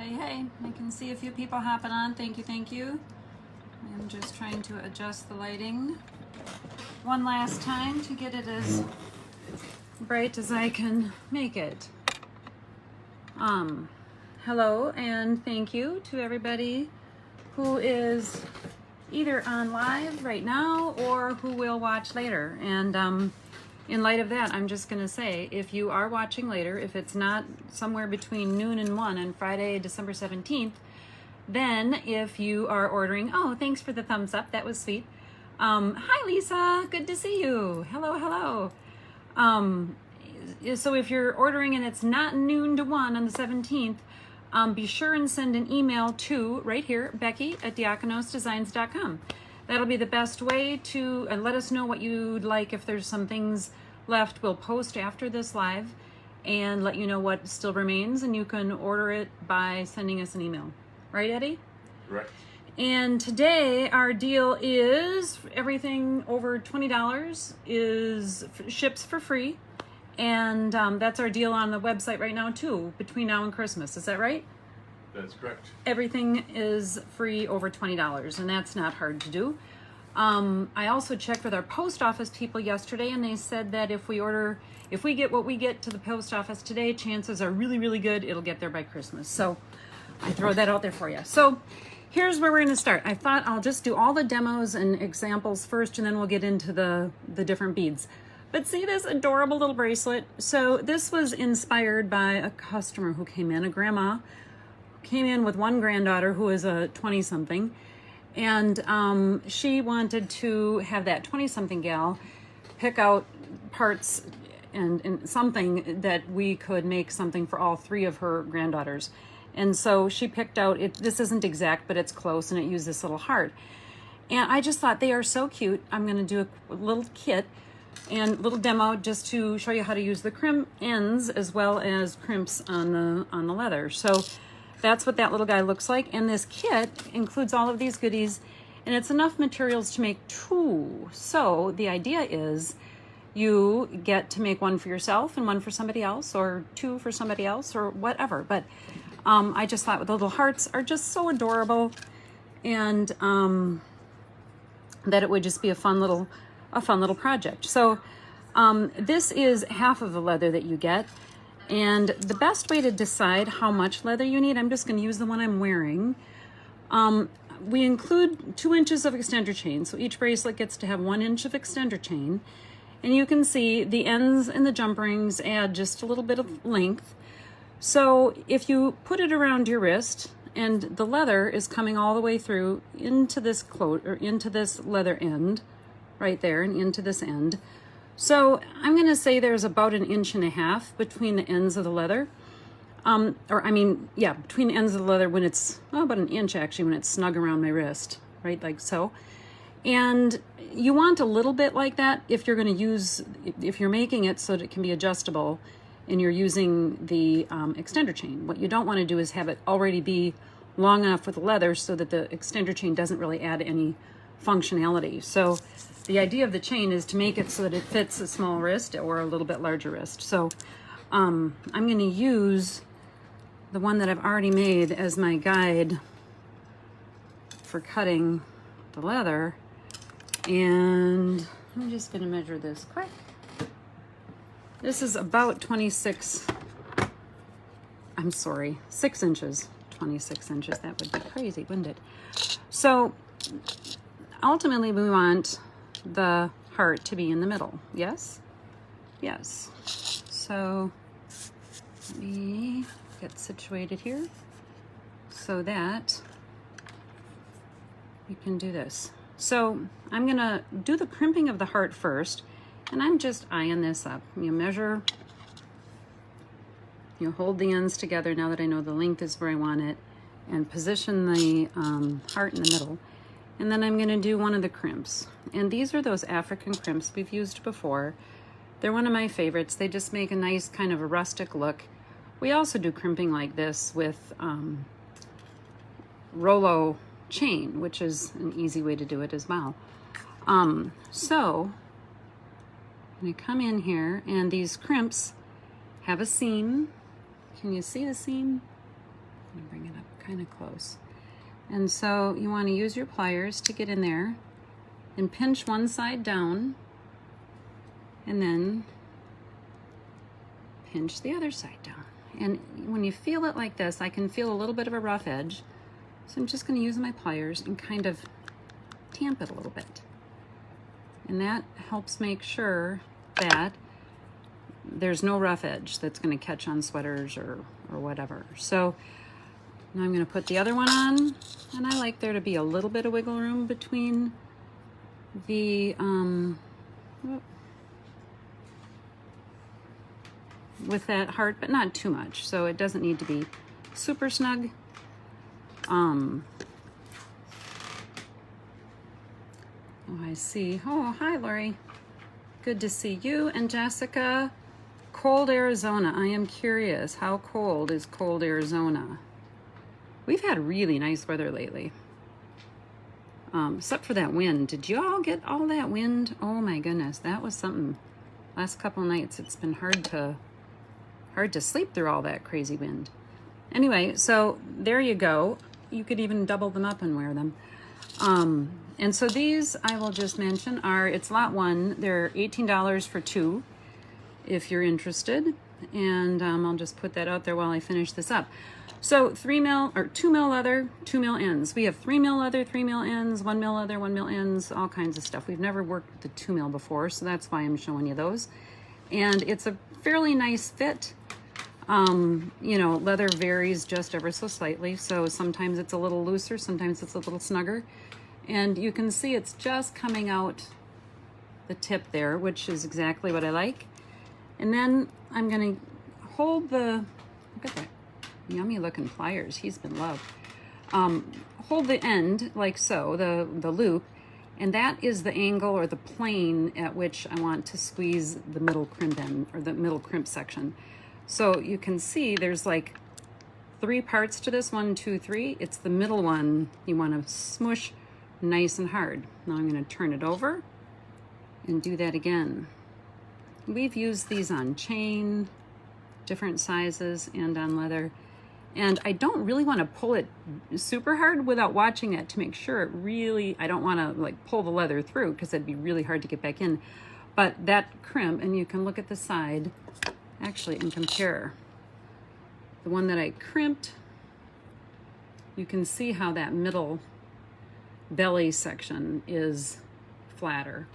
Hey, I can see a few people hopping on. Thank you. I'm just trying to adjust the lighting one last time to get it as bright as I can make it. Hello and thank you to everybody who is either on live right now or who will watch later. And in light of that, I'm just going to say, if you are watching later, if it's not somewhere between noon and 1 on Friday, December 17th, then if you are ordering, oh, thanks for the thumbs up. That was sweet. Hi, Lisa. Good to see you. Hello. So if you're ordering and it's not noon to 1 on the 17th, be sure and send an email to right here, Becky@diakonosdesigns.com. That'll be the best way to let us know what you'd like. If there's some things left, we'll post after this live and let you know what still remains, and you can order it by sending us an email. Right, Eddie? Correct. And today our deal is everything over $20 ships for free. And that's our deal on the website right now too, between now and Christmas. Is that right? That's correct. Everything is free over $20, and that's not hard to do. I also checked with our post office people yesterday, and they said that if we get what we get to the post office today, chances are really good it'll get there by Christmas. So I throw that out there for you. So here's where we're going to start. I thought I'll just do all the demos and examples first, and then we'll get into the different beads. But see this adorable little bracelet? So this was inspired by a customer who came in, a grandma, came in with one granddaughter who is a 20-something, and she wanted to have that 20-something gal pick out parts and something that we could make something for all three of her granddaughters. And so she picked out, this isn't exact, but it's close, and it used this little heart. And I just thought they are so cute. I'm going to do a little kit and little demo just to show you how to use the crimp ends as well as crimps on the leather. So that's what that little guy looks like. And this kit includes all of these goodies, and it's enough materials to make two. So the idea is you get to make one for yourself and one for somebody else, or two for somebody else, or whatever. But I just thought the little hearts are just so adorable, and that it would just be a fun little project. So this is half of the leather that you get. And the best way to decide how much leather you need, I'm just going to use the one I'm wearing. We include 2 inches of extender chain. So each bracelet gets to have 1 inch of extender chain. And you can see the ends and the jump rings add just a little bit of length. So if you put it around your wrist and the leather is coming all the way through into this into this leather end, right there, and into this end. So I'm going to say there's about 1.5 inches between the ends of the leather. Between the ends of the leather when it's about 1 inch actually when it's snug around my wrist, right, like so. And you want a little bit like that if you're going to if you're making it so that it can be adjustable and you're using the extender chain. What you don't want to do is have it already be long enough with the leather so that the extender chain doesn't really add any functionality. So the idea of the chain is to make it so that it fits a small wrist or a little bit larger wrist. So I'm going to use the one that I've already made as my guide for cutting the leather. And I'm just going to measure this quick. This is about 6 inches. 26 inches. That would be crazy, wouldn't it? So ultimately we want the heart to be in the middle. Yes? Yes. So let me get situated here so that we can do this. So I'm going to do the crimping of the heart first, and I'm just eyeing this up. You measure, you hold the ends together now that I know the length is where I want it, and position the heart in the middle. And then I'm going to do one of the crimps. And these are those African crimps we've used before. They're one of my favorites. They just make a nice kind of a rustic look. We also do crimping like this with Rollo chain, which is an easy way to do it as well. So I'm going to come in here, and these crimps have a seam. Can you see the seam? Let me bring it up. kind of close. And so you want to use your pliers to get in there and pinch one side down, and then pinch the other side down. And when you feel it like this, I can feel a little bit of a rough edge. So I'm just going to use my pliers and kind of tamp it a little bit. And that helps make sure that there's no rough edge that's going to catch on sweaters or whatever. So now I'm going to put the other one on, and I like there to be a little bit of wiggle room between the with that heart, but not too much, so it doesn't need to be super snug. Oh, I see. Oh, hi, Lori. Good to see you. And Jessica, cold Arizona. I am curious, how cold is cold Arizona? We've had really nice weather lately. Except for that wind. Did you all get all that wind? Oh my goodness, that was something. Last couple nights, it's been hard to sleep through all that crazy wind. Anyway, so there you go. You could even double them up and wear them. And so these, I will just mention, it's lot 1. They're $18 for 2 if you're interested. And I'll just put that out there while I finish this up. So 3 mil or 2 mil leather, 2 mil ends. We have 3 mil leather, 3 mil ends, 1 mil leather, 1 mil ends, all kinds of stuff. We've never worked the 2 mil before, so that's why I'm showing you those. And it's a fairly nice fit. You know, leather varies just ever so slightly, so sometimes it's a little looser, sometimes it's a little snugger. And you can see it's just coming out the tip there, which is exactly what I like. And then I'm going to hold the, look at that yummy looking pliers, he's been loved. Hold the end like so, the loop, and that is the angle or the plane at which I want to squeeze the middle crimp end, or the middle crimp section. So you can see there's like 3 parts to this, 1, 2, 3. It's the middle one you want to smush nice and hard. Now I'm going to turn it over and do that again. We've used these on chain, different sizes, and on leather. And I don't really want to pull it super hard without watching it to make sure it really, I don't want to like pull the leather through because it'd be really hard to get back in. But that crimp, and you can look at the side actually and compare. The one that I crimped, you can see how that middle belly section is flatter,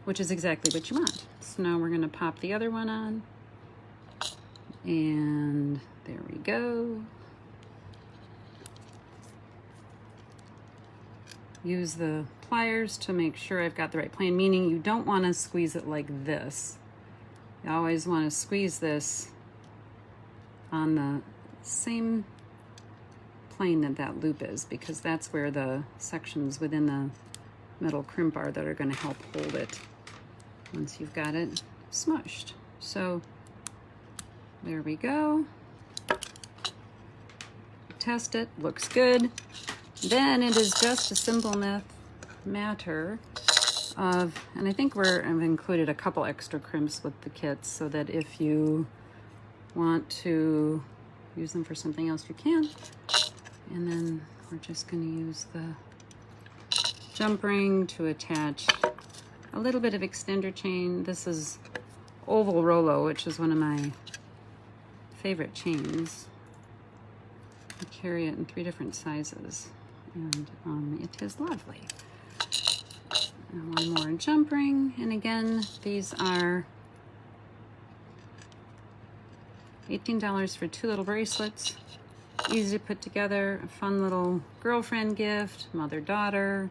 which is exactly what you want. So now we're going to pop the other one on, and there we go. Use the pliers to make sure I've got the right plane, meaning you don't want to squeeze it like this. You always want to squeeze this on the same plane that that loop is, because that's where the sections within the middle crimp are that are going to help hold it once you've got it smushed. So there we go. Test it, looks good. Then it is just a simple matter of, and I think I've included a couple extra crimps with the kits so that if you want to use them for something else, you can. And then we're just going to use the jump ring to attach a little bit of extender chain. This is Oval Rollo, which is one of my favorite chains. I carry it in 3 different sizes, and it is lovely. And one more jump ring, and again, these are $18 for 2 little bracelets. Easy to put together, a fun little girlfriend gift, mother-daughter,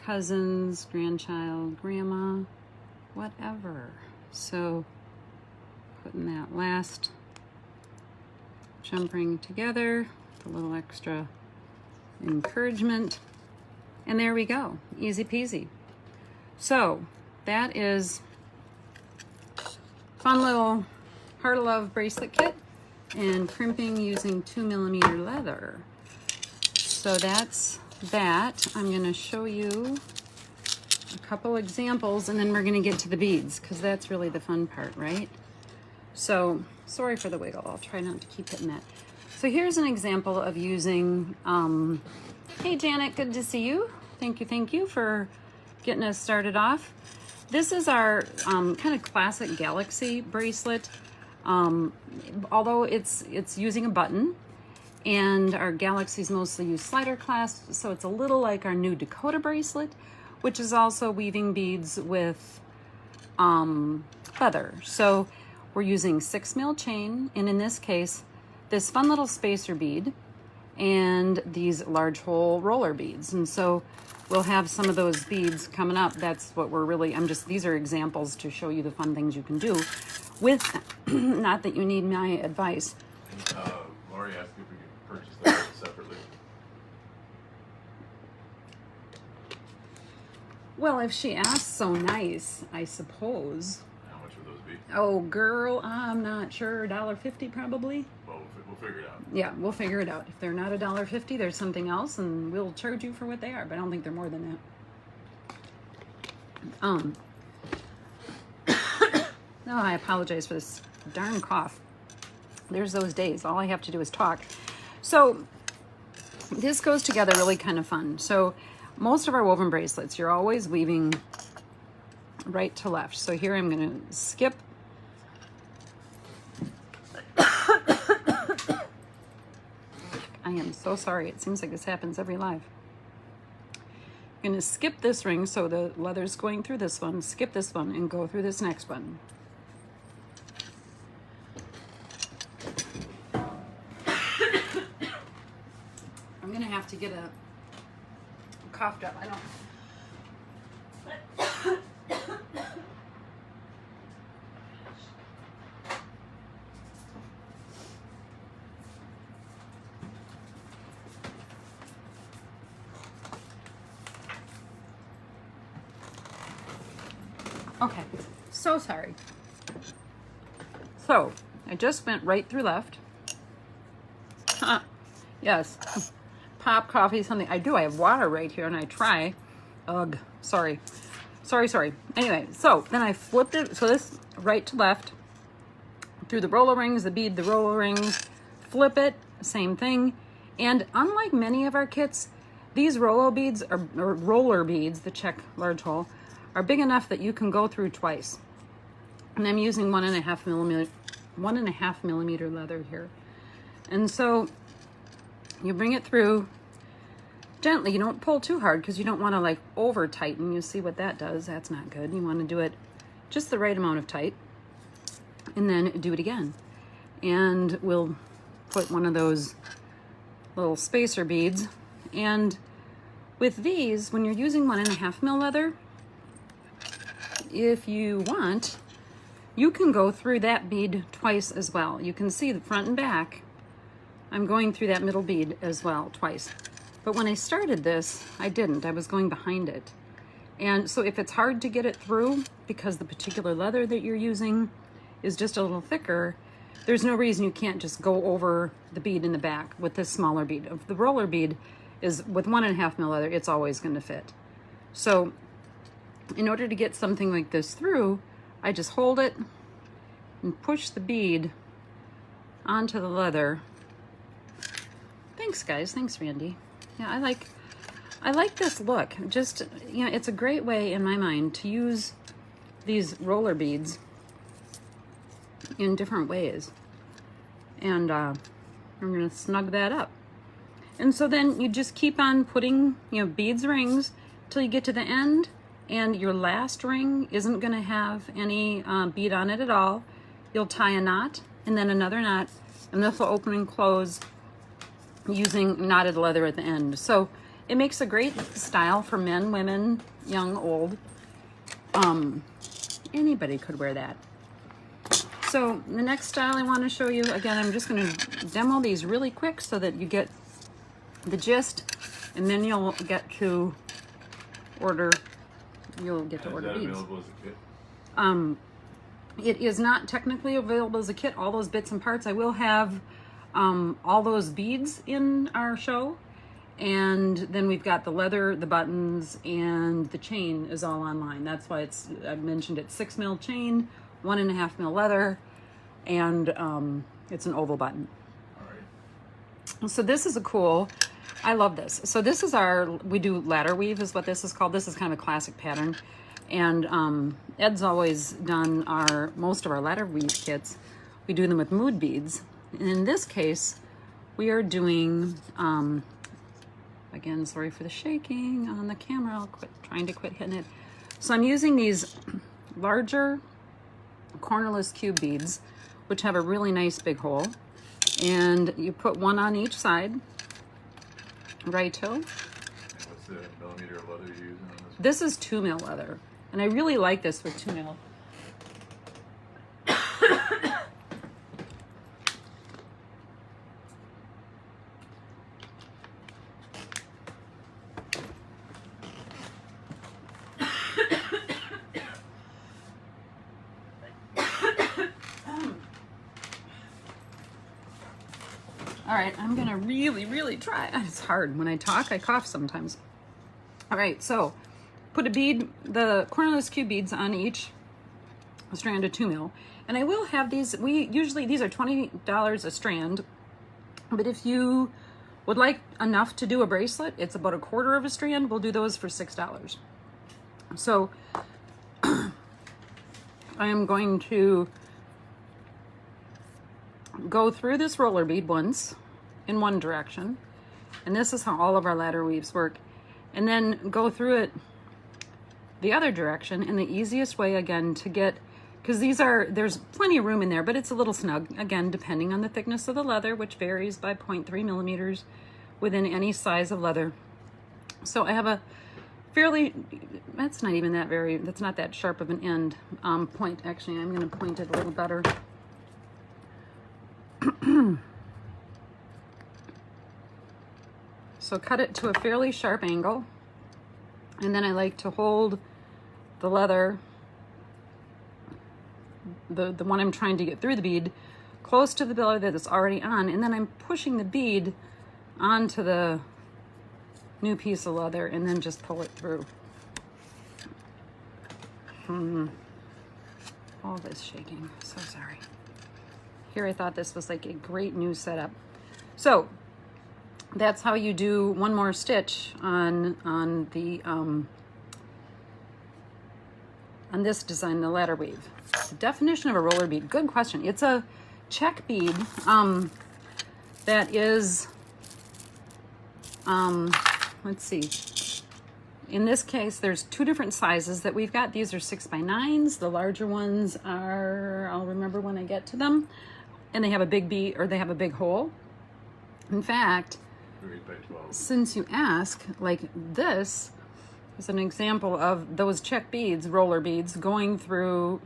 cousins, grandchild, grandma, whatever. So putting that last jump ring together, a little extra encouragement, and there we go, easy peasy. So that is fun little Heart of Love bracelet kit and crimping using 2mm leather. So that's that. I'm going to show you a couple examples, and then we're going to get to the beads, because that's really the fun part, right? So sorry for the wiggle, I'll try not to keep hitting that. So here's an example of using, hey Janet, good to see you. Thank you for getting us started off. This is our kind of classic Galaxy bracelet, although it's using a button, and our Galaxies mostly use slider clasp, so it's a little like our new Dakota bracelet, which is also weaving beads with leather. So we're using 6 mil chain, and in this case, this fun little spacer bead and these large hole roller beads. And so we'll have some of those beads coming up. That's what we're really, these are examples to show you the fun things you can do with, not that you need my advice. Lori asked if we could purchase them separately. Well, if she asks so nice, I suppose. How much would those be? Oh, girl, I'm not sure. $1.50 probably. Well, we'll figure it out. Yeah, we'll figure it out. If they're not $1.50, there's something else, and we'll charge you for what they are. But I don't think they're more than that. No, I apologize for this darn cough. There's those days. All I have to do is talk. So this goes together really kind of fun. So most of our woven bracelets, you're always weaving right to left. So here I'm going to skip. I am so sorry. It seems like this happens every live. I'm going to skip this ring, so the leather's going through this one, skip this one, and go through this next one. I'm going to have to get a coughed up. I don't... Okay, so sorry. So, I just went right through left. Yes, pop, coffee, something. I do, I have water right here and I try. Ugh, sorry. Anyway, so then I flipped it, so this right to left, through the roller rings, the bead, the roller rings, flip it, same thing. And unlike many of our kits, these roller beads, or roller beads, the Czech large hole, are big enough that you can go through twice. And I'm using 1.5 millimeter leather here. And so you bring it through gently. You don't pull too hard because you don't want to like over tighten. You see what that does. That's not good. You want to do it just the right amount of tight, and then do it again. And we'll put one of those little spacer beads. And with these, when you're using 1.5 mil leather, if you want, you can go through that bead twice as well. You can see the front and back. I'm going through that middle bead as well twice. But when I started this, I didn't. I was going behind it. And so if it's hard to get it through because the particular leather that you're using is just a little thicker, there's no reason you can't just go over the bead in the back with this smaller bead. If the roller bead is with 1.5 mil leather, it's always going to fit. So in order to get something like this through, I just hold it and push the bead onto the leather. Thanks, guys. Thanks, Randy. Yeah, I like this look. Just, you know, it's a great way in my mind to use these roller beads in different ways. And I'm going to snug that up. And so then you just keep on putting, you know, beads, rings till you get to the end. And your last ring isn't going to have any bead on it at all. You'll tie a knot and then another knot, and this will open and close using knotted leather at the end. So it makes a great style for men, women, young, old. Anybody could wear that. So the next style I want to show you, again, I'm just going to demo these really quick so that you get the gist, and then you'll get to order. You'll get to order beads. Available as a kit? It is not technically available as a kit. All those bits and parts. I will have all those beads in our show, and then we've got the leather, the buttons, and the chain is all online. That's why I mentioned it. 6 mil chain, 1.5 mil leather, and it's an oval button. All right. So this is a cool, I love this. So this is we do ladder weave is what this is called. This is kind of a classic pattern. And Ed's always done most of our ladder weave kits. We do them with mood beads. And in this case, we are doing, again, sorry for the shaking on the camera. I'll trying to quit hitting it. So I'm using these larger cornerless cube beads, which have a really nice big hole. And you put one on each side, righto. And what's the millimeter of leather you're using on this one? This is 2 mil leather. And I really like this for 2 mil. All right, I'm gonna really try. It's hard when I talk, I cough sometimes. All right, so put a bead, the cornerless cube beads on each strand of 2 mil. And I will have these, these are $20 a strand, but if you would like enough to do a bracelet, it's about 1/4 of a strand, we'll do those for $6. So I am going to go through this roller bead once in one direction, and this is how all of our ladder weaves work, and then go through it the other direction. And the easiest way, again, to get, because there's plenty of room in there, but it's a little snug, again, depending on the thickness of the leather, which varies by 0.3 millimeters within any size of leather. So I have a fairly, that's not even that's not that sharp of an end point. Actually, I'm going to point it a little better. So cut it to a fairly sharp angle, and then I like to hold the leather, the one I'm trying to get through the bead, close to the leather that's already on, and then I'm pushing the bead onto the new piece of leather and then just pull it through. All this shaking, so sorry. Here I thought this was like a great new setup. So that's how you do one more stitch on this design, the ladder weave. The definition of a roller bead, good question. It's a Czech bead that is, let's see. In this case, there's 2 different sizes that we've got. These are 6x9s. The larger ones are, I'll remember when I get to them. And they have a big bead, or they have a big hole. In fact, 8x12. Since you ask, like this is an example of those Czech beads, roller beads, going through,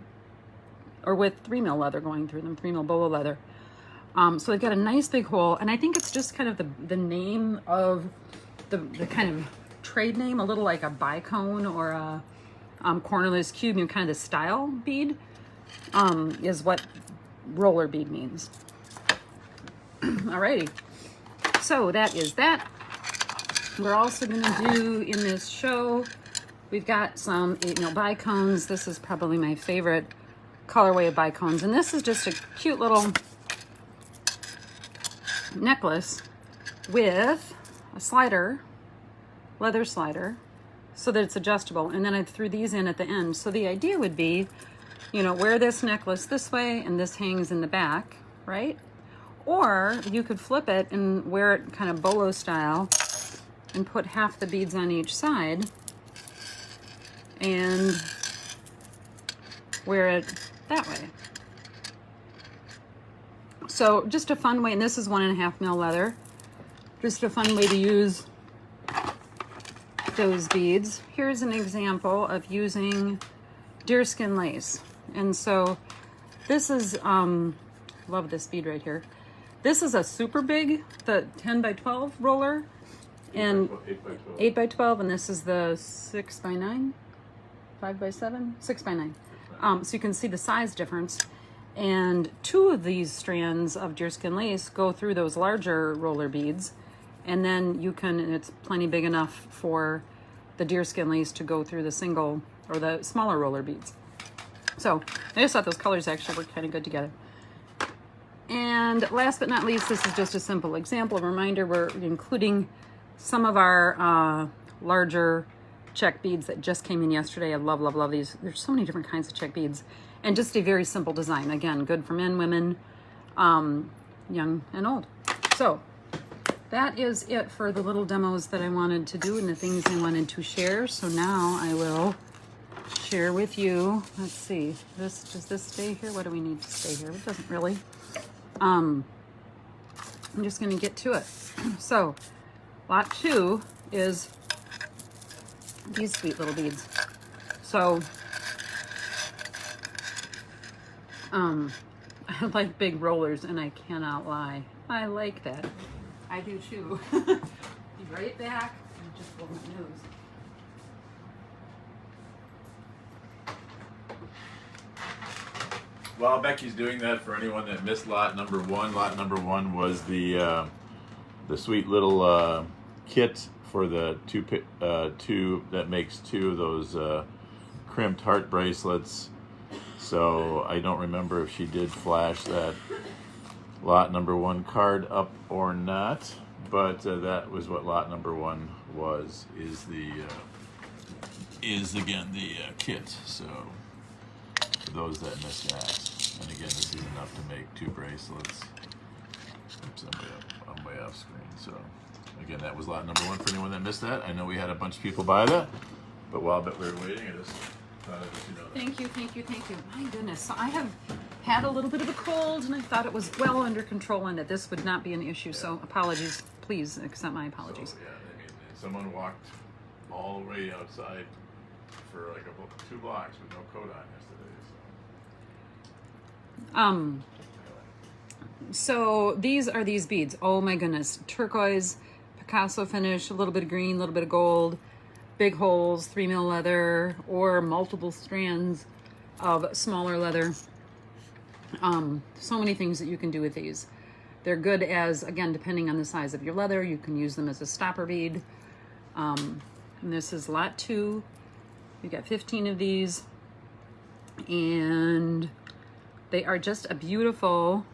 or with 3 mil leather going through them, 3 mil bolo leather. So they've got a nice big hole, and I think it's just kind of the name of the kind of trade name, a little like a bicone or a cornerless cube, you know, kind of the style bead, is what roller bead means. Alrighty, so that is that. We're also going to do in this show, we've got some 8 mil bicones. This is probably my favorite colorway of bicones, and this is just a cute little necklace with a slider, leather slider, so that it's adjustable, and then I threw these in at the end. So the idea would be, you know, wear this necklace this way and this hangs in the back, right? Or you could flip it and wear it kind of bolo style and put half the beads on each side and wear it that way. So just a fun way, and this is 1.5 mil leather, just a fun way to use those beads. Here's an example of using deerskin lace. And so this is, love this bead right here. This is a super big, the 10x12 roller, and 8x12, and this is the 6x9, 5x7, 6x9. So you can see the size difference. And 2 of these strands of deerskin lace go through those larger roller beads, and then you can, it's plenty big enough for the deerskin lace to go through the single or the smaller roller beads. So I just thought those colors actually work kind of good together. And last but not least, this is just a simple example, a reminder, we're including some of our larger Czech beads that just came in yesterday. I love, love, love these. There's so many different kinds of Czech beads. And just a very simple design. Again, good for men, women, young and old. So that is it for the little demos that I wanted to do and the things I wanted to share. So now I will share with you, let's see, does this stay here? What do we need to stay here? It doesn't really. I'm just going to get to it. So lot 2 is these sweet little beads. So I like big rollers, and I cannot lie. I like that. I do too. Be right back. I just blow my nose. While Becky's doing that, for anyone that missed lot number 1, lot number 1 was the sweet little kit for the two that makes 2 of those crimped heart bracelets. So I don't remember if she did flash that lot number 1 card up or not, but that was what lot number 1 was. Is again the kit. So for those that missed that, and again, this is enough to make 2 bracelets. Oops, I'm way off screen. So again, that was lot number 1 for anyone that missed that. I know we had a bunch of people buy that, but while we were waiting, I just thought I'd let you know that. Thank you, thank you, thank you. My goodness. So I have had a little bit of a cold, and I thought it was well under control and that this would not be an issue. Yeah. So apologies. Please accept my apologies. So, yeah, I mean, someone walked all the way outside for like 2 blocks with no coat on yesterday. So these are these beads. Oh my goodness. Turquoise, Picasso finish, a little bit of green, a little bit of gold, big holes, 3mm leather, or multiple strands of smaller leather. So many things that you can do with these. They're good as, again, depending on the size of your leather, you can use them as a stopper bead. And this is lot 2. You got 15 of these, and they are just a beautiful.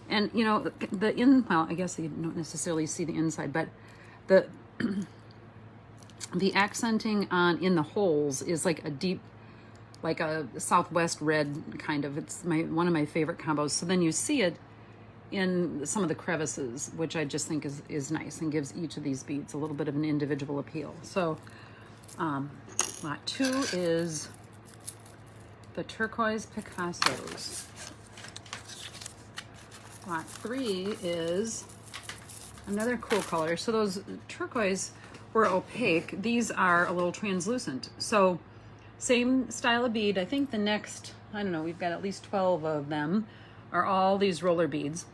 And you know, well, I guess you don't necessarily see the inside, but the accenting in the holes is like a deep, like a Southwest red kind of. It's one of my favorite combos. So then you see it in some of the crevices, which I just think is nice and gives each of these beads a little bit of an individual appeal. So lot 2 is the turquoise Picassos. Lot 3 is another cool color. So those turquoise were opaque. These are a little translucent. So same style of bead. I think the next, I don't know, we've got at least 12 of them, are all these roller beads.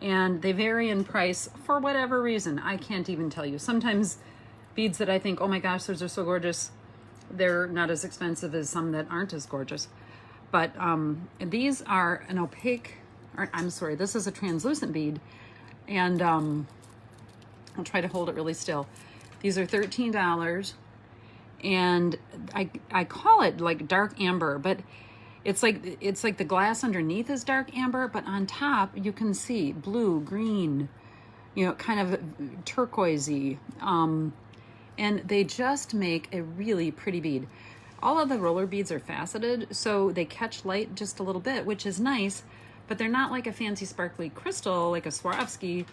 And they vary in price for whatever reason. I can't even tell you. Sometimes beads that I think, oh my gosh, those are so gorgeous, they're not as expensive as some that aren't as gorgeous. But these are an opaque, I'm sorry, this is a translucent bead. And I'll try to hold it really still. These are $13. And I call it like dark amber, but it's like the glass underneath is dark amber, but on top you can see blue, green, you know, kind of turquoisey. And they just make a really pretty bead. All of the roller beads are faceted, so they catch light just a little bit, which is nice, but they're not like a fancy sparkly crystal like a Swarovski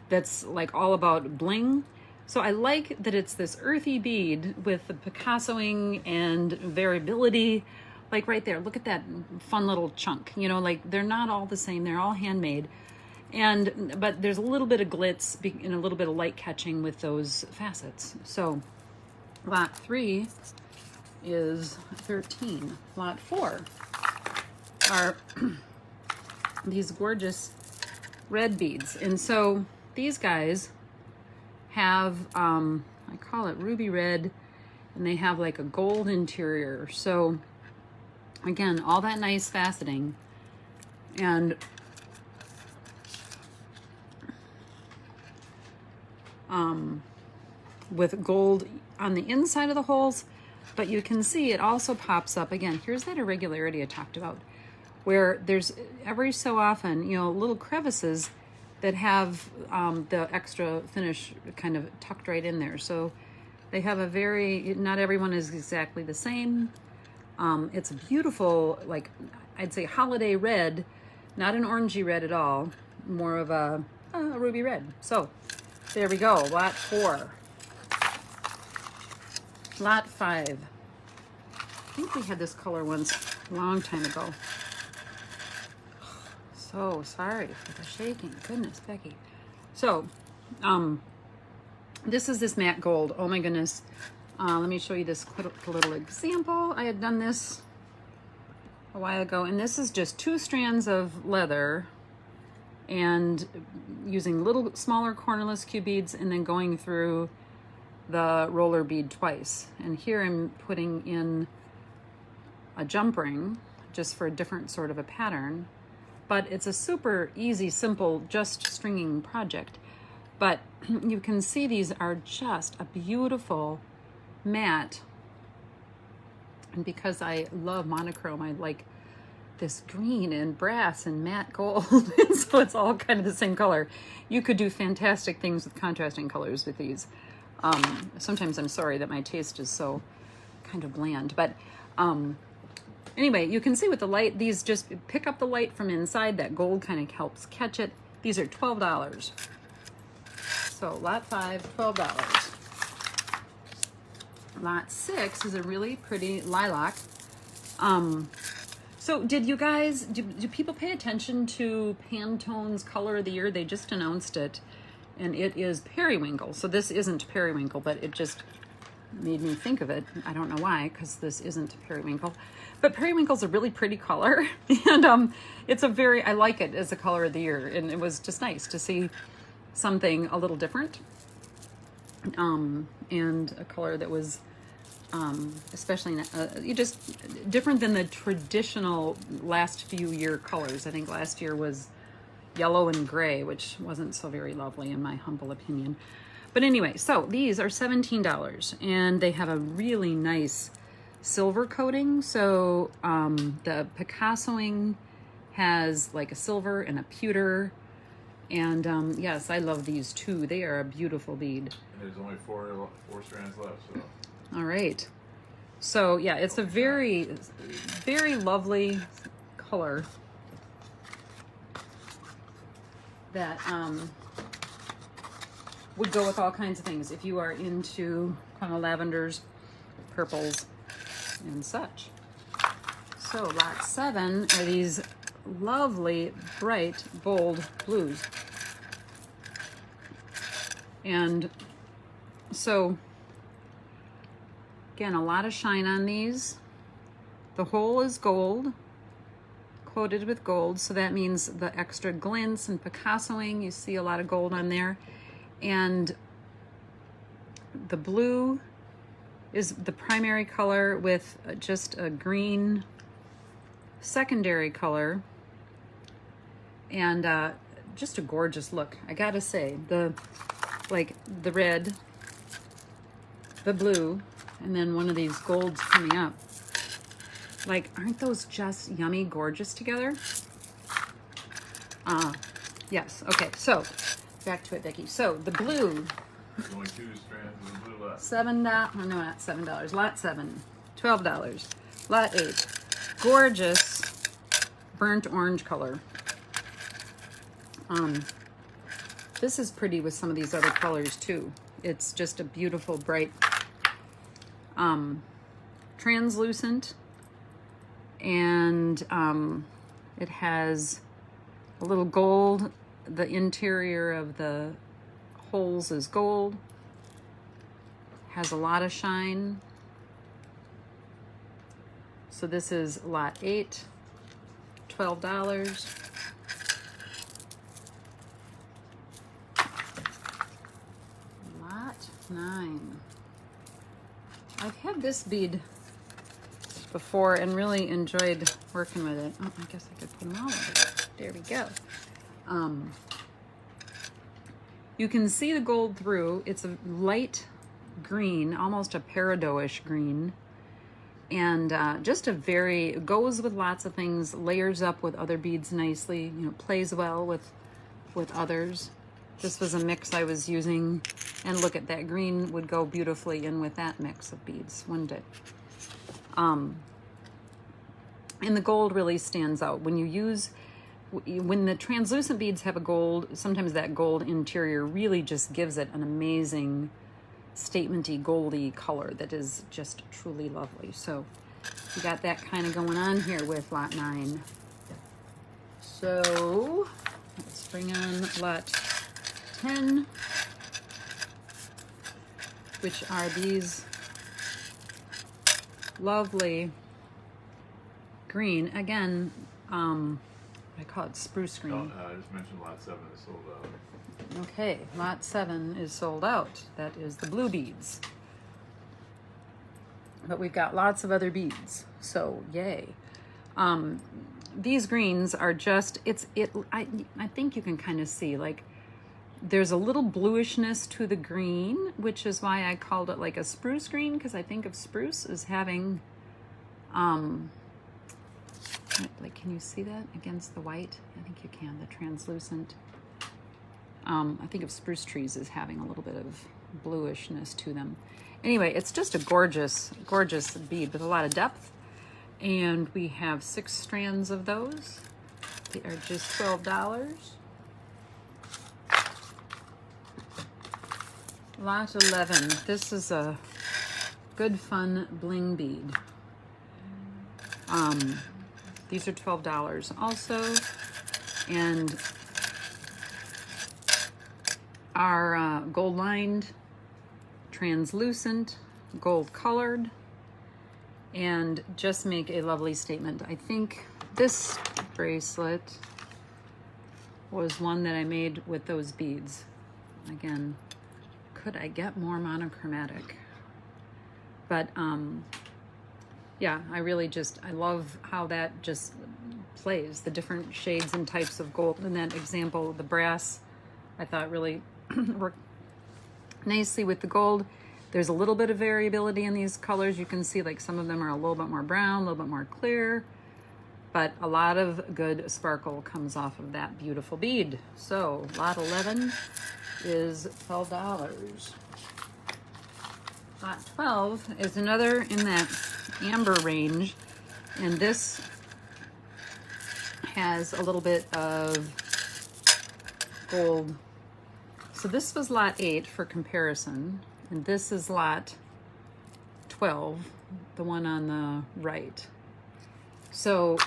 that's like all about bling. So I like that it's this earthy bead with the Picassoing and variability. Like right there, look at that fun little chunk. You know, like they're not all the same. They're all handmade. But there's a little bit of glitz and a little bit of light catching with those facets. So lot 3 is 13. Lot 4 are these gorgeous red beads. And so these guys have, I call it ruby red, and they have like a gold interior. So again, all that nice faceting, and with gold on the inside of the holes, but you can see it also pops up. Again, here's that irregularity I talked about. where there's every so often, you know, little crevices that have the extra finish kind of tucked right in there. So they have a very, not everyone is exactly the same. It's a beautiful, like, I'd say holiday red, not an orangey red at all, more of a ruby red. So there we go, lot 4. Lot 5. I think we had this color once a long time ago. So sorry for the shaking. Goodness, Becky. So, this is this matte gold. Oh my goodness. Let me show you this little example. I had done this a while ago, and this is just 2 strands of leather and using little smaller cornerless Q beads and then going through the roller bead twice. And here I'm putting in a jump ring just for a different sort of a pattern. But it's a super easy, simple, just stringing project. But you can see these are just a beautiful matte. And because I love monochrome, I like this green and brass and matte gold. So it's all kind of the same color. You could do fantastic things with contrasting colors with these. Sometimes I'm sorry that my taste is so kind of bland. But anyway, you can see with the light, these just pick up the light from inside. That gold kind of helps catch it. These are $12. So lot 5, $12. Lot 6 is a really pretty lilac. So did you guys, do people pay attention to Pantone's color of the year? They just announced it, and it is periwinkle. So this isn't periwinkle, but it just made me think of it. I don't know why, because this isn't periwinkle. But periwinkle's a really pretty color, and it's a very, I like it as a color of the year, and it was just nice to see something a little different, and a color that was especially just different than the traditional last few year colors. I think last year was yellow and gray, which wasn't so very lovely in my humble opinion. But anyway, so these are $17, and they have a really nice silver coating. So the Picassoing has like a silver and a pewter, and yes, I love these too. They are a beautiful bead. And there's only four strands left, so. All right. So yeah, it's a very, very lovely color that would go with all kinds of things if you are into kind of lavenders, purples, and such. So lot 7 are these lovely, bright, bold blues. And so, again, a lot of shine on these. The whole is gold, coated with gold, so that means the extra glints and Picassoing, you see a lot of gold on there. And the blue is the primary color with just a green secondary color, and just a gorgeous look, I gotta say. The red, the blue, and then one of these golds coming up. Like, aren't those just yummy gorgeous together? Yes. Okay, so back to it, Vicki. So the blue, There's only 2 strands of the blue left. $7, oh no, not $7. Lot 7, $12. Lot 8, gorgeous burnt orange color. This is pretty with some of these other colors too. It's just a beautiful, bright, translucent, and it has a little gold. The interior of the holes is gold. Has a lot of shine. So this is lot 8, $12. Lot 9. I've had this bead before and really enjoyed working with it. Oh, I guess I could put them all over there. There we go. You can see the gold through. It's a light green, almost a peridot-ish green. And just a very, goes with lots of things, layers up with other beads nicely, you know, plays well with others. This was a mix I was using, and look at that green would go beautifully in with that mix of beads, wouldn't it? And the gold really stands out. When the translucent beads have a gold, sometimes that gold interior really just gives it an amazing statement-y, goldy color that is just truly lovely. So we got that kind of going on here with lot 9. So let's bring on lot 10, which are these lovely green. Again, I call it spruce green. No, I just mentioned lot 7 is sold out. Okay, lot 7 is sold out. That is the blue beads. But we've got lots of other beads, so yay. These greens are just, I think you can kind of see, like, there's a little bluishness to the green, which is why I called it like a spruce green, because I think of spruce as having, like, can you see that against the white? I think you can, the translucent. I think of spruce trees as having a little bit of bluishness to them. Anyway, it's just a gorgeous, gorgeous bead with a lot of depth. And we have 6 strands of those. They are just $12. Lot 11. This is a good, fun bling bead. These are $12 also. And are gold lined, translucent, gold colored, and just make a lovely statement. I think this bracelet was one that I made with those beads. Again, could I get more monochromatic? But yeah, I love how that just plays, the different shades and types of gold. In that example, the brass, I thought really worked nicely with the gold. There's a little bit of variability in these colors. You can see like some of them are a little bit more brown, a little bit more clear, but a lot of good sparkle comes off of that beautiful bead. So lot 11 is $12. Lot 12 is another in that amber range, and this has a little bit of gold. So this was lot 8 for comparison, and this is lot 12, the one on the right. So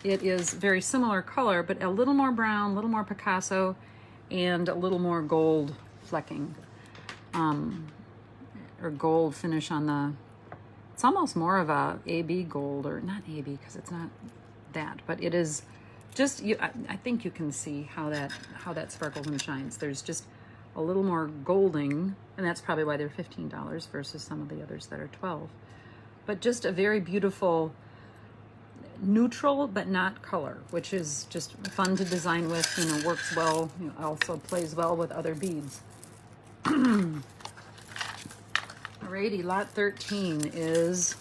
it is very similar color, but a little more brown, a little more Picasso, and a little more gold flecking, or gold finish on the, it's almost more of a AB gold, or not AB because it's not that, but it is just, I think you can see how that sparkles and shines. There's just a little more golding, and that's probably why they're $15 versus some of the others that are $12. But just a very beautiful, neutral but not color, which is just fun to design with, you know, works well, you know, also plays well with other beads. Alrighty, lot 13 is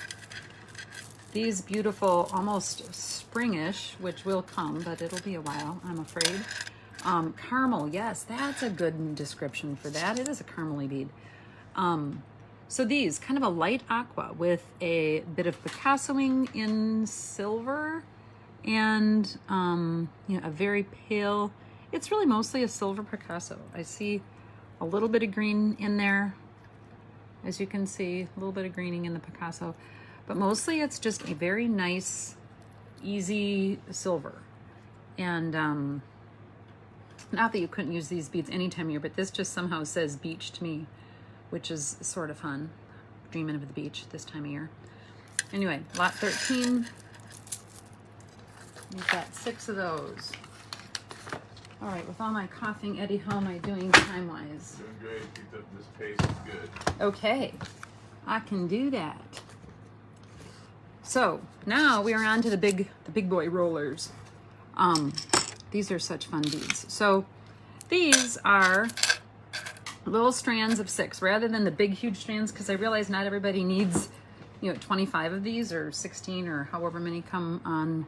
these beautiful, almost springish, which will come, but it'll be a while, I'm afraid. Caramel, yes, that's a good description for that. It is a caramely bead. So these, kind of a light aqua with a bit of Picassoing in silver, and you know, a very pale, it's really mostly a silver Picasso. I see a little bit of green in there, as you can see, a little bit of greening in the Picasso, but mostly it's just a very nice, easy silver. And not that you couldn't use these beads any time of year, but this just somehow says beach to me, which is sort of fun. Dreaming of the beach this time of year. Anyway, lot 13. We've got 6 of those. All right, with all my coughing, Eddie, how am I doing time-wise? Doing great. Keep up this pace. Is good. Okay, I can do that. So now we are on to the big boy rollers. These are such fun beads. So these are little strands of 6 rather than the big huge strands, because I realize not everybody needs you know, 25 of these or 16 or however many come on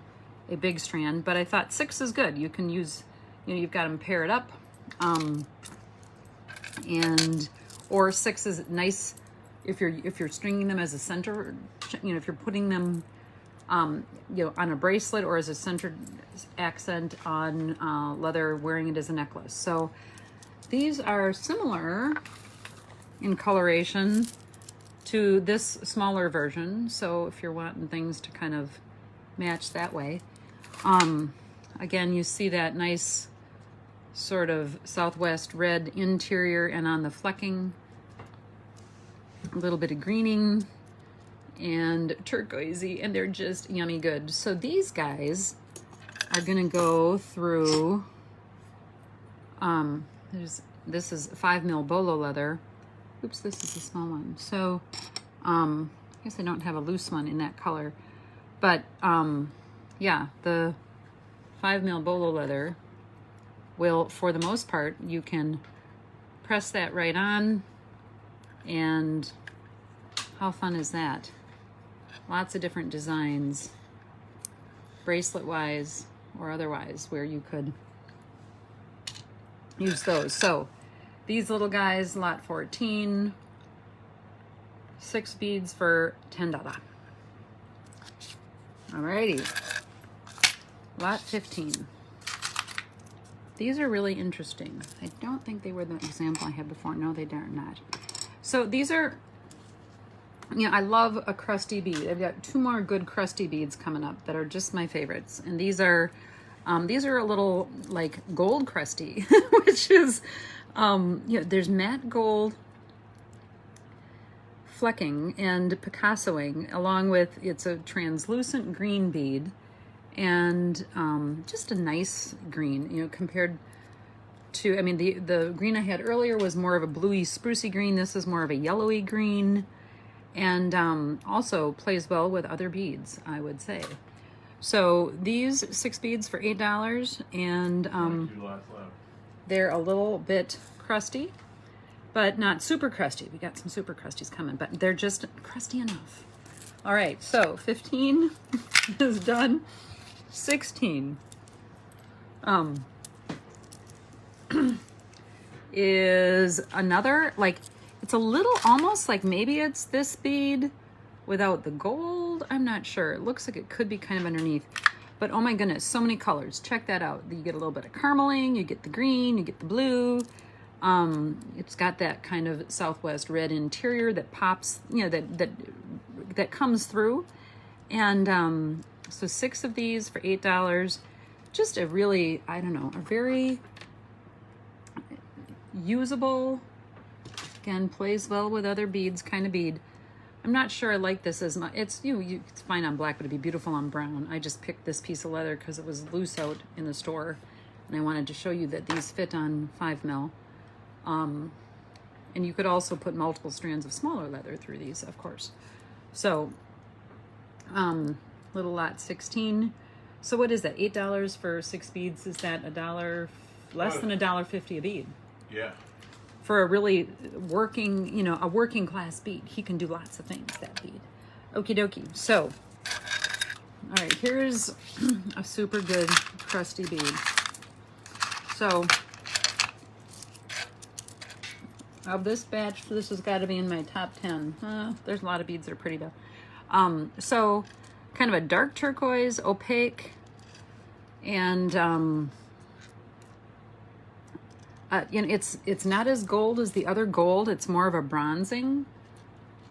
a big strand, but I thought 6 is good. You can use, you know, you've got them paired up, and or 6 is nice if you're stringing them as a center, you know, if you're putting them you know, on a bracelet or as a centered accent on leather, wearing it as a necklace. So these are similar in coloration to this smaller version. So if you're wanting things to kind of match that way, again, you see that nice sort of Southwest red interior, and on the flecking, a little bit of greening and turquoisey, and they're just yummy good. So these guys are gonna go through, this is 5mm bolo leather. Oops, this is a small one. So I guess I don't have a loose one in that color, but yeah, the 5mm bolo leather will, for the most part, you can press that right on, and how fun is that? Lots of different designs, bracelet wise or otherwise, where you could use those. So these little guys, lot 14, 6 beads for $10. Alrighty, lot 15. These are really interesting. I don't think they were the example I had before. No, they are not. So these are, you know, I love a crusty bead. I've got 2 more good crusty beads coming up that are just my favorites. And these are a little like gold crusty, which is, you know, there's matte gold flecking and Picassoing, along with, it's a translucent green bead, and just a nice green, you know, compared to, I mean, the green I had earlier was more of a bluey sprucey green. This is more of a yellowy green, and also plays well with other beads, I would say. So these 6 beads for $8, and they're a little bit crusty, but not super crusty. We got some super crusties coming, but they're just crusty enough. All right, so 15 is done. 16 is another, like, it's a little almost like maybe it's this bead without the gold. I'm not sure. It looks like it could be kind of underneath, but oh my goodness, so many colors. Check that out. You get a little bit of carameling, you get the green, you get the blue. It's got that kind of Southwest red interior that pops, you know, that comes through. And so 6 of these for $8. Just a really, I don't know, a very usable, again, plays well with other beads kind of bead. I'm not sure I like this as much. It's it's fine on black, but it'd be beautiful on brown. I just picked this piece of leather because it was loose out in the store, and I wanted to show you that these fit on 5mm. And you could also put multiple strands of smaller leather through these, of course. So little lot 16. So what is that? $8 for 6 beads? Is that $1 less than $1.50 a bead? Yeah. For a really working, you know, a working class bead, he can do lots of things, that bead. Okie dokie. So, all right, here's a super good crusty bead. So, of this batch, this has got to be in my top 10. There's a lot of beads that are pretty though. So, kind of a dark turquoise, opaque, and you know, it's not as gold as the other gold. It's more of a bronzing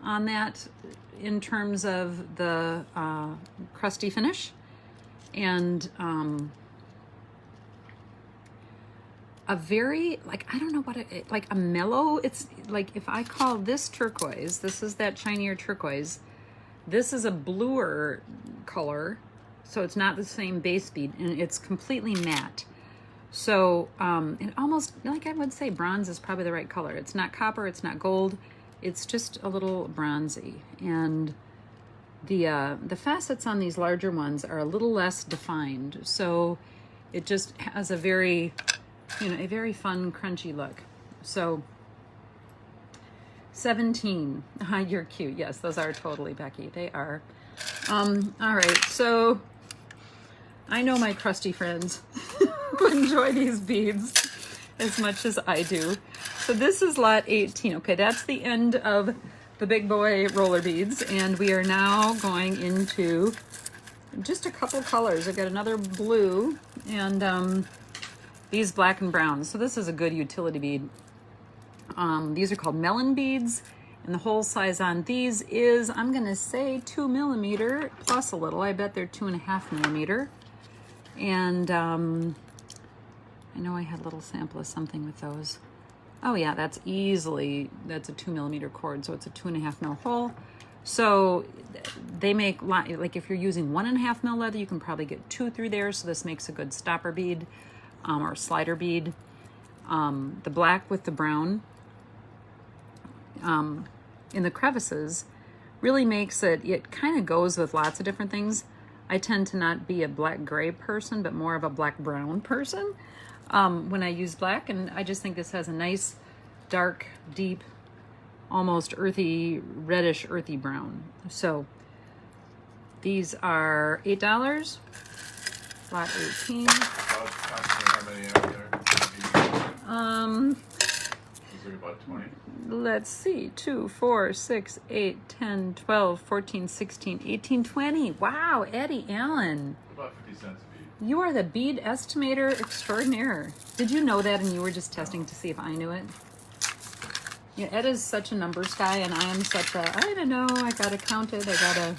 on that in terms of the crusty finish, and a very, like, I don't know what it, like a mellow, it's like, if I call this turquoise, this is that shinier turquoise, this is a bluer color, so it's not the same base bead, and it's completely matte. So it almost, like I would say, bronze is probably the right color. It's not copper, it's not gold, it's just a little bronzy. And the facets on these larger ones are a little less defined, so it just has a very, you know, a very fun crunchy look. So 17. You're cute. Yes, those are totally Becky. They are. All right, so I know my crusty friends who enjoy these beads as much as I do. So this is lot 18. Okay, that's the end of the big boy roller beads, and we are now going into just a couple colors. I've got another blue and these black and browns. So this is a good utility bead. These are called melon beads, and the hole size on these is, I'm gonna say 2 millimeter plus a little. I bet they're 2.5 millimeter. And I know I had a little sample of something with those. Oh yeah, that's a 2 millimeter cord, so it's a 2.5 mil hole. So they make, like if you're using 1.5 mil leather, you can probably get 2 through there. So this makes a good stopper bead or slider bead. The black with the brown in the crevices really makes it kind of goes with lots of different things. I tend to not be a black gray person, but more of a black brown person when I use black. And I just think this has a nice, dark, deep, almost earthy, reddish, earthy brown. So these are $8. Lot 18. How many are there? Is there about 20? Let's see, 2, 4, 6, 8, 10, 12, 14, 16, 18, 20. Wow, Eddie Allen. About 50 cents a bead. You are the bead estimator extraordinaire. Did you know that and you were just testing to see if I knew it? Yeah, Ed is such a numbers guy and I am such a, I don't know, I gotta count it, I gotta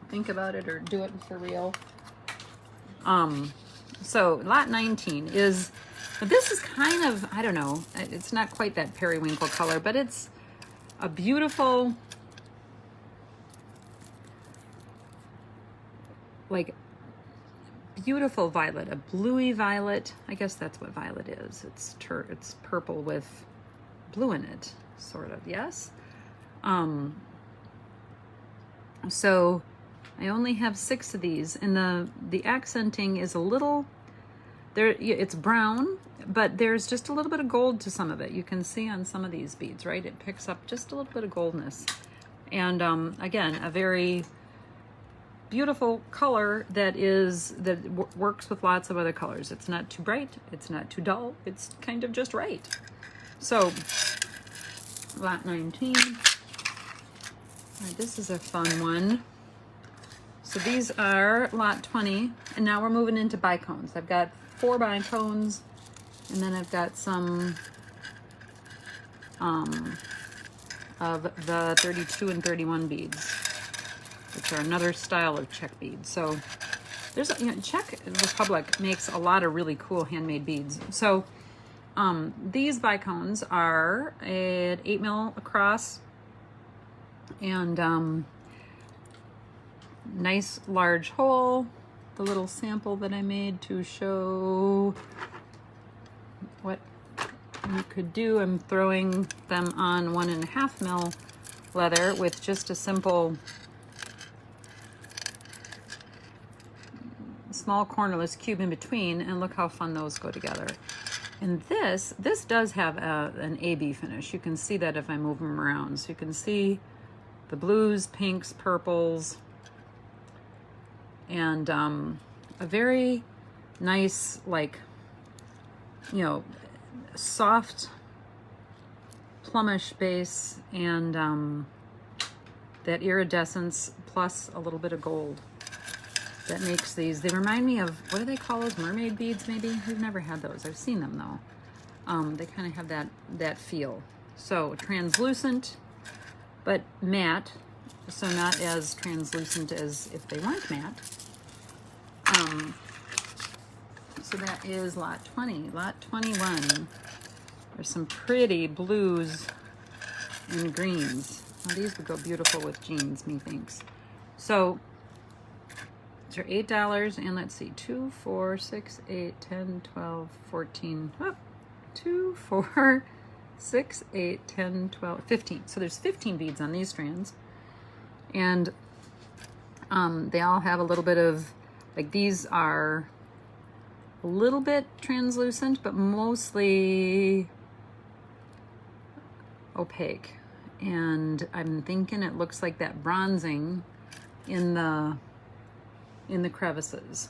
think about it or do it for real. So lot 19 is, this is kind of, I don't know, it's not quite that periwinkle color, but it's a beautiful, like, beautiful violet, a bluey violet. I guess that's what violet is. It's purple with blue in it, sort of, yes? So I only have 6 of these, and the accenting is a little, it's brown, but there's just a little bit of gold to some of it. You can see on some of these beads, right? It picks up just a little bit of goldness. And again, a very beautiful color that works with lots of other colors. It's not too bright, it's not too dull, it's kind of just right. So, lot 19. All right, this is a fun one. So these are lot 20, and now we're moving into bicones. I've got 4 bicones, and then I've got some of the 32 and 31 beads, which are another style of Czech beads. So there's, Czech Republic makes a lot of really cool handmade beads. So these bicones are at 8 mil across, and nice large hole. The little sample that I made to show what you could do. I'm throwing them on 1.5 mil leather with just a simple small cornerless cube in between, and look how fun those go together. And this does have an AB finish. You can see that if I move them around. So you can see the blues, pinks, purples, and a very nice, like, soft plumish base, and that iridescence plus a little bit of gold that makes these. They remind me of, what do they call those, mermaid beads maybe? We've never had those. I've seen them though. They kind of have that feel. So translucent but matte, so not as translucent as if they weren't matte. So that is lot 20. Lot 21. There's some pretty blues and greens. Well, these would go beautiful with jeans, methinks. So these are $8, and let's see, 2, 4, 6, 8, 10, 12, 14, 2, 4, 6, 8, 10, 12, 15. So there's 15 beads on these strands. And they all have a little bit of, like, these are a little bit translucent, but mostly opaque. And I'm thinking it looks like that bronzing in the crevices.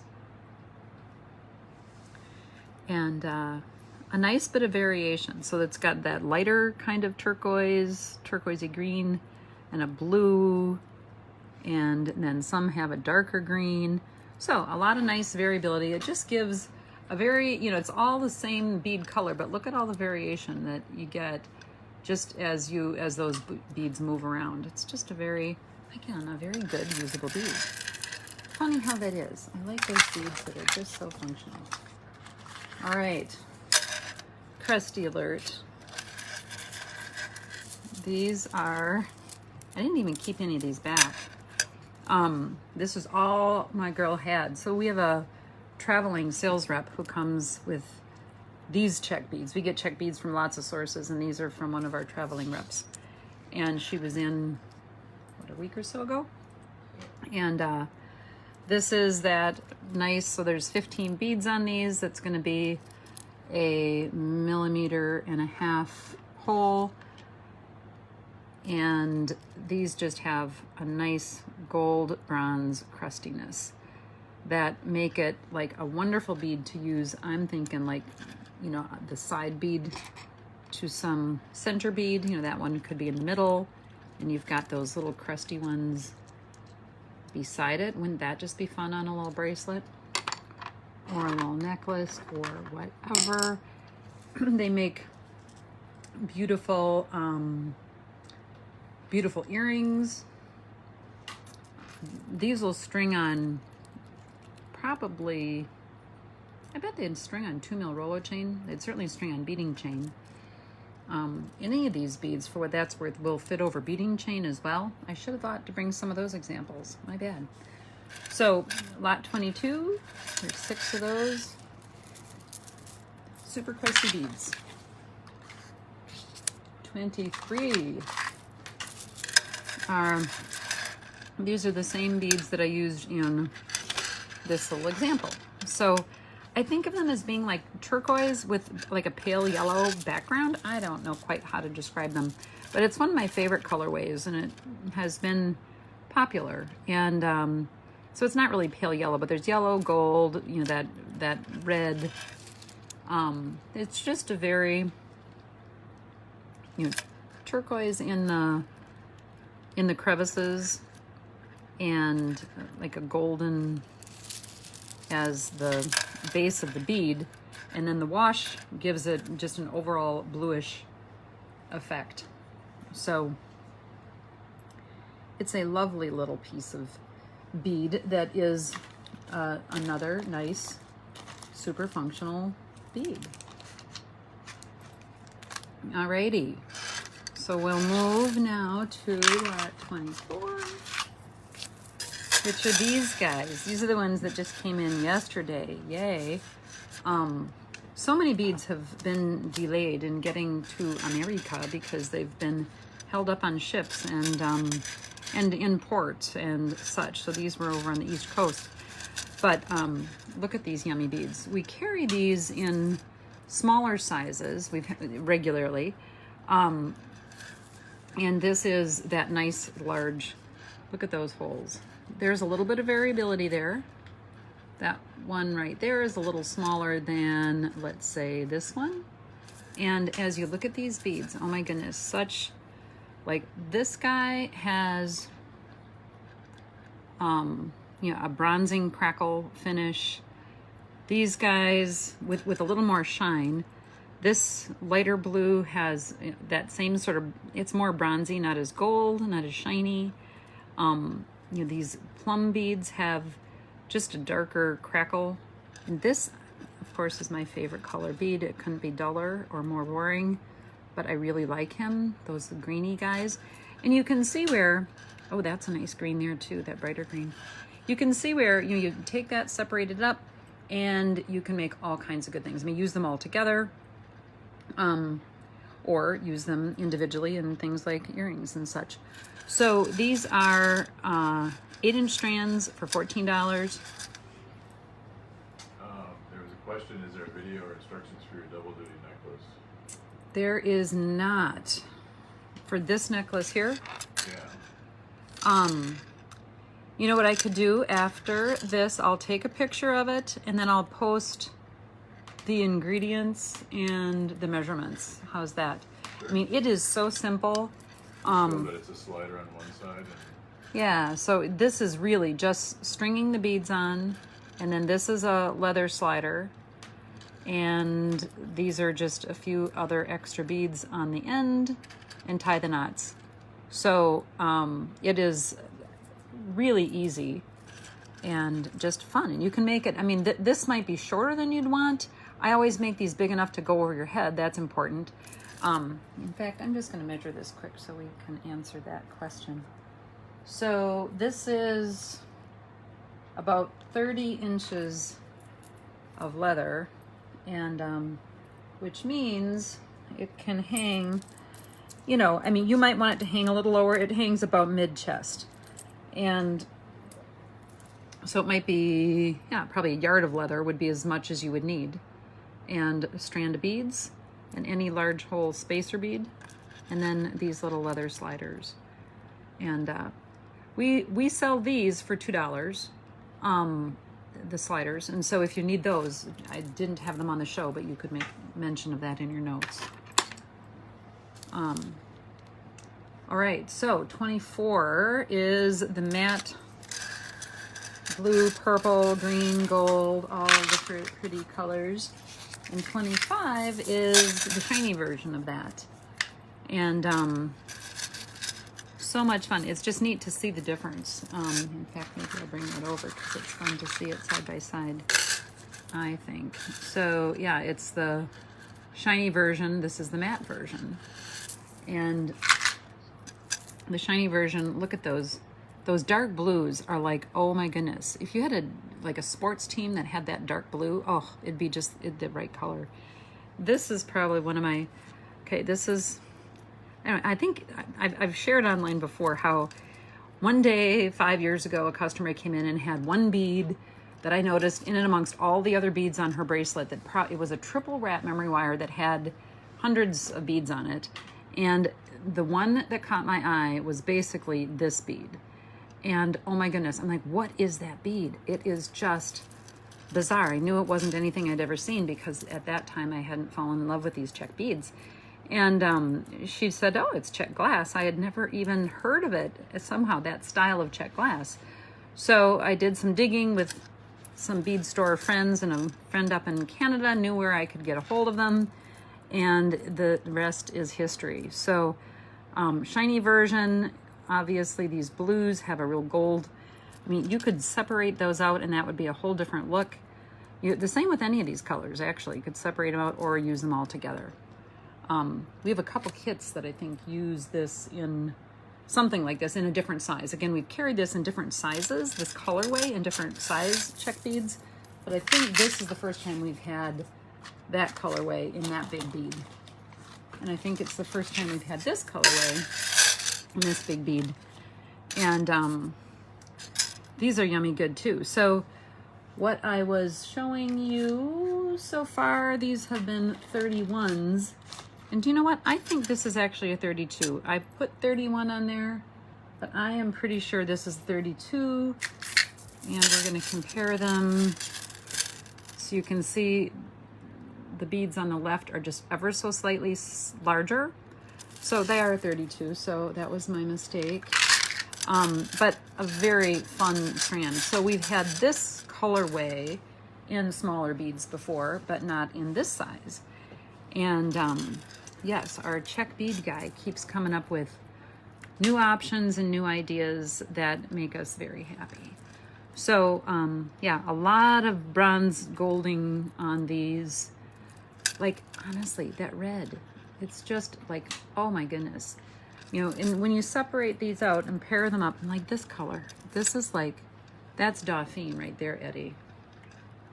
And a nice bit of variation. So it's got that lighter kind of turquoisey green, and a blue, and then some have a darker green. So a lot of nice variability. It just gives a very, you know, it's all the same bead color, but look at all the variation that you get just as those beads move around. It's just a very good usable bead. Funny how that is. I like those beads that are just so functional. All right, crusty alert. These are, I didn't even keep any of these back. This is all my girl had. So we have a traveling sales rep who comes with these Czech beads. We get Czech beads from lots of sources, and these are from one of our traveling reps. And she was in, what, a week or so ago? And this is that nice, so there's 15 beads on these. That's gonna be a 1.5 millimeter hole. And these just have a nice gold bronze crustiness that make it like a wonderful bead to use. I'm thinking like, you know, the side bead to some center bead, you know, that one could be in the middle, and you've got those little crusty ones beside it. Wouldn't that just be fun on a little bracelet or a little necklace or whatever? They make beautiful, beautiful earrings. These will string on probably, I bet they'd string on 2 mil roller chain. They'd certainly string on beading chain. Any of these beads, for what that's worth, will fit over beading chain as well. I should have thought to bring some of those examples. My bad. So lot 22, there's 6 of those. Super crusty beads. 23 are, these are the same beads that I used in this little example. So I think of them as being like turquoise with like a pale yellow background. I don't know quite how to describe them, but it's one of my favorite colorways, and it has been popular. And so it's not really pale yellow, but there's yellow, gold, you know, that red. It's just a very, you know, turquoise in the crevices, and like a golden as the base of the bead, and then the wash gives it just an overall bluish effect. So it's a lovely little piece of bead that is another nice, super functional bead. Alrighty, so we'll move now to lot 24. Which are these guys. These are the ones that just came in yesterday. Yay. So many beads have been delayed in getting to America because they've been held up on ships and in ports and such. So these were over on the East Coast. But look at these yummy beads. We carry these in smaller sizes regularly. And this is that nice large, look at those holes. There's a little bit of variability there. That one right there is a little smaller than, let's say, this one. And as you look at these beads, oh my goodness, such, like this guy has, you know, a bronzing crackle finish. These guys with a little more shine. This lighter blue has that same sort of, it's more bronzy, not as gold, not as shiny. You know, these plum beads have just a darker crackle. And this, of course, is my favorite color bead. It couldn't be duller or more boring, but I really like him, those greeny guys. And you can see where, oh, that's a nice green there too, that brighter green. You can see where, you know, you take that, separate it up, and you can make all kinds of good things. I mean, use them all together, or use them individually in things like earrings and such. So these are 8-inch strands for $14. There was a question, is there a video or instructions for your double duty necklace? There is not. for this necklace here. Yeah. You know what I could do after this? I'll take a picture of it and then I'll post the ingredients and the measurements. How's that? I mean, it is so simple. So that it's a slider on one side. Yeah, so this is really just stringing the beads on, and then this is a leather slider, and these are just a few other extra beads on the end, and tie the knots. So it is really easy and just fun, and you can make it, I mean, this might be shorter than you'd want. I always make these big enough to go over your head. That's important. In fact, I'm just going to measure this quick so we can answer that question. So this is about 30 inches of leather, and which means it can hang, you know, I mean, you might want it to hang a little lower. It hangs about mid-chest. And so it might be, yeah, probably a yard of leather would be as much as you would need. And a strand of beads, and any large hole spacer bead, and then these little leather sliders. And we sell these for $2, the sliders. And so if you need those, I didn't have them on the show, but you could make mention of that in your notes. All right, so 24 is the matte blue, purple, green, gold, all the pretty colors. And 25 is the shiny version of that. And so much fun. It's just neat to see the difference. In fact, maybe I'll bring that over because it's fun to see it side by side, I think. So yeah, it's the shiny version. This is the matte version. And the shiny version, look at those. Those dark blues are like, oh my goodness. If you had like a sports team that had that dark blue, oh, it'd be just the right color. This is probably one of my, okay, this is, I think I've shared online before how one day 5 years ago, a customer came in and had one bead that I noticed in and amongst all the other beads on her bracelet that it was a triple wrap memory wire that had hundreds of beads on it. And the one that caught my eye was basically this bead. And oh my goodness, I'm like, what is that bead? It is just bizarre. I knew it wasn't anything I'd ever seen because at that time I hadn't fallen in love with these Czech beads. And she said, oh, it's Czech glass. I had never even heard of it, somehow, that style of Czech glass. So I did some digging with some bead store friends, and a friend up in Canada knew where I could get a hold of them. And the rest is history. So shiny version. Obviously, these blues have a real gold. I mean, you could separate those out and that would be a whole different look. The same with any of these colors, actually. You could separate them out or use them all together. We have a couple kits that I think use this in something like this in a different size. Again, we've carried this in different sizes, this colorway in different size Czech beads. But I think this is the first time we've had that colorway in that big bead. And I think it's the first time we've had this colorway in this big bead. And these are yummy good too. So what I was showing you so far, these have been 31s. And do you know what? I think this is actually a 32. I put 31 on there, but I am pretty sure this is 32. And we're going to compare them. So you can see the beads on the left are just ever so slightly larger. So they are 32, so that was my mistake. But a very fun strand. So we've had this colorway in smaller beads before, but not in this size. And yes, our Czech bead guy keeps coming up with new options and new ideas that make us very happy. So yeah, a lot of bronze golding on these. Like, honestly, that red, it's just like, oh my goodness. You know, and when you separate these out and pair them up, I'm like, this color, this is like, that's Dauphine right there, Eddie.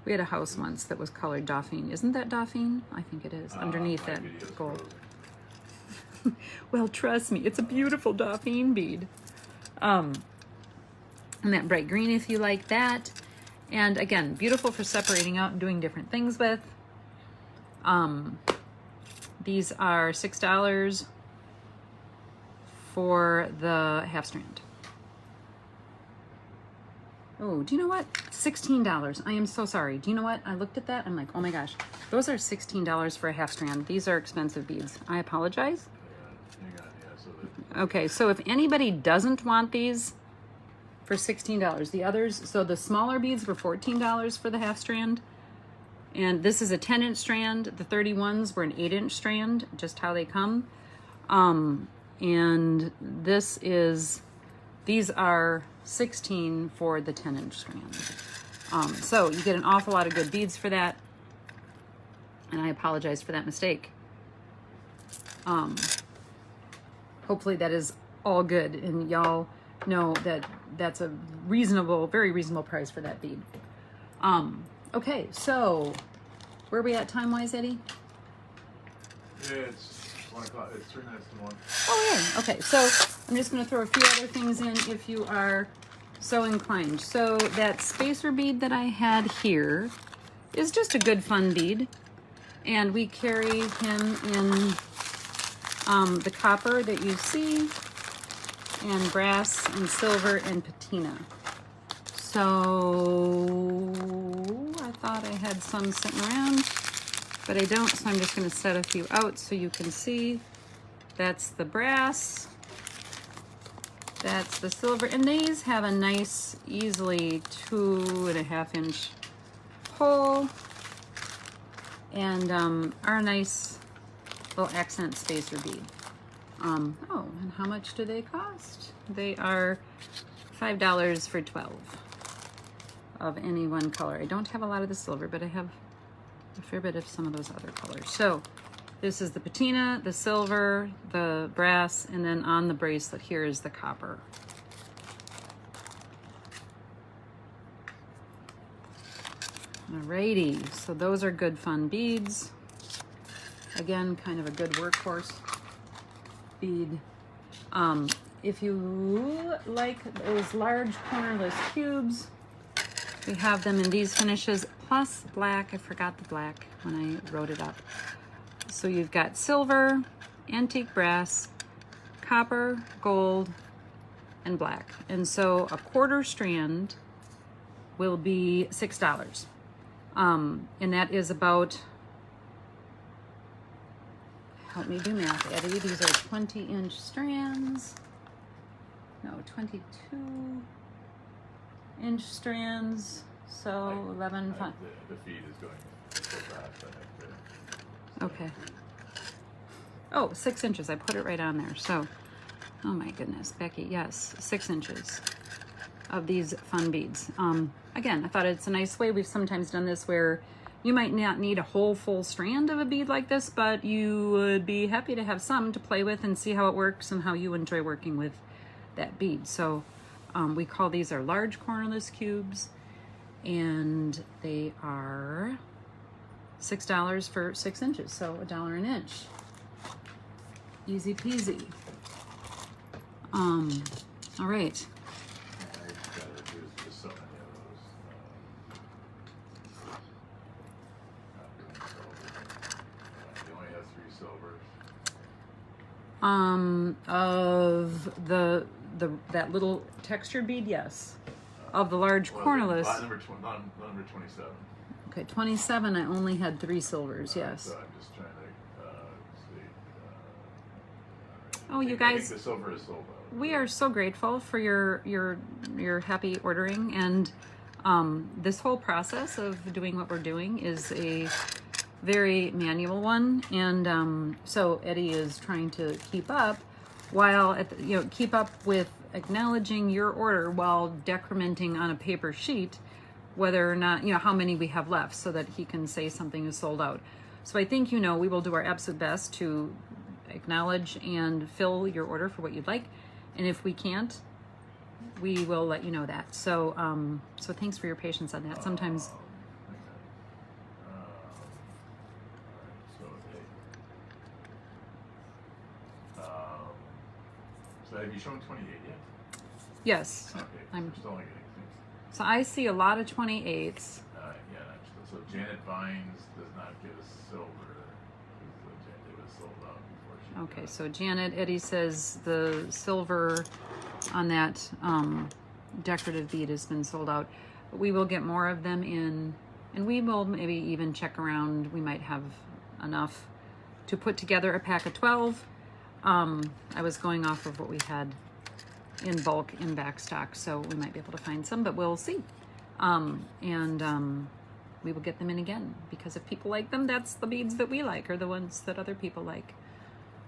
We had a house once that was colored Dauphine. Isn't that Dauphine? I think it is, underneath that gold. Well, trust me, it's a beautiful Dauphine bead. And that bright green if you like that. And again, beautiful for separating out and doing different things with. These are $6. for the half strand. Oh, do you know what? $16. I am so sorry. Do you know what? I looked at that. I'm like, oh my gosh, those are $16 for a half strand. These are expensive beads. I apologize. Okay, so if anybody doesn't want these for $16, the others, so the smaller beads were $14 for the half strand. And this is a 10-inch strand. The 31s were an 8-inch strand, just how they come. And these are 16 for the 10-inch strand. So you get an awful lot of good beads for that. And I apologize for that mistake. Hopefully that is all good, and y'all know that that's a reasonable, very reasonable price for that bead. Okay, so where are we at time-wise, Eddie? It's 1 o'clock. It's 3 minutes to 1. Oh, yeah. Okay, so I'm just going to throw a few other things in if you are so inclined. So that spacer bead that I had here is just a good fun bead, and we carry him in the copper that you see, and brass and silver and patina. So I thought I had some sitting around, but I don't, so I'm just going to set a few out so you can see. That's the brass, that's the silver, and these have a nice, easily 2.5-inch hole, and are a nice little accent spacer bead. Oh, and how much do they cost? They are $5 for 12 of any one color. I don't have a lot of the silver, but I have a fair bit of some of those other colors. So this is the patina, the silver, the brass, and then on the bracelet here is the copper. Alrighty, so those are good fun beads. Again, kind of a good workhorse bead. If you like those large cornerless cubes, we have them in these finishes, plus black. I forgot the black when I wrote it up. So you've got silver, antique brass, copper, gold, and black. And so a quarter strand will be $6. And that is about, help me do math, Eddie. These are 20-inch strands. No, 22-inch strands. So 11. The feed is going so fast. Okay. Oh, 6 inches. I put it right on there. So, oh my goodness, Becky. Yes, 6 inches of these fun beads. Again, I thought it's a nice way. We've sometimes done this where you might not need a whole full strand of a bead like this, but you would be happy to have some to play with and see how it works and how you enjoy working with that bead. So we call these our large cornerless cubes, and they are $6 for 6 inches, so $1 an inch. Easy peasy. All right. Of that little textured bead, yes. Of the large cornerless. Number 27. Okay, 27. I only had 3 silvers. Yes. So I'm just trying to see. Oh, you guys! I think the silver is sold out. We are so grateful for your happy ordering, and this whole process of doing what we're doing is a very manual one, and so Eddie is trying to keep up while keep up with acknowledging your order while decrementing on a paper sheet whether or not how many we have left, so that he can say something is sold out. So I think we will do our absolute best to acknowledge and fill your order for what you'd like, and if we can't, we will let you know that. So so thanks for your patience on that. Sometimes so have you shown 28 yet? yes. Okay, I'm still only getting things. So I see a lot of 28s. Yeah, so Janet Vines does not give us silver. It was sold out before she Okay, so Janet, Eddie says the silver on that decorative bead has been sold out. But we will get more of them in, and we will maybe even check around. We might have enough to put together a pack of 12. I was going off of what we had in bulk in back stock, so we might be able to find some, but we'll see. We will get them in again, because if people like them, that's the beads that we like, or the ones that other people like.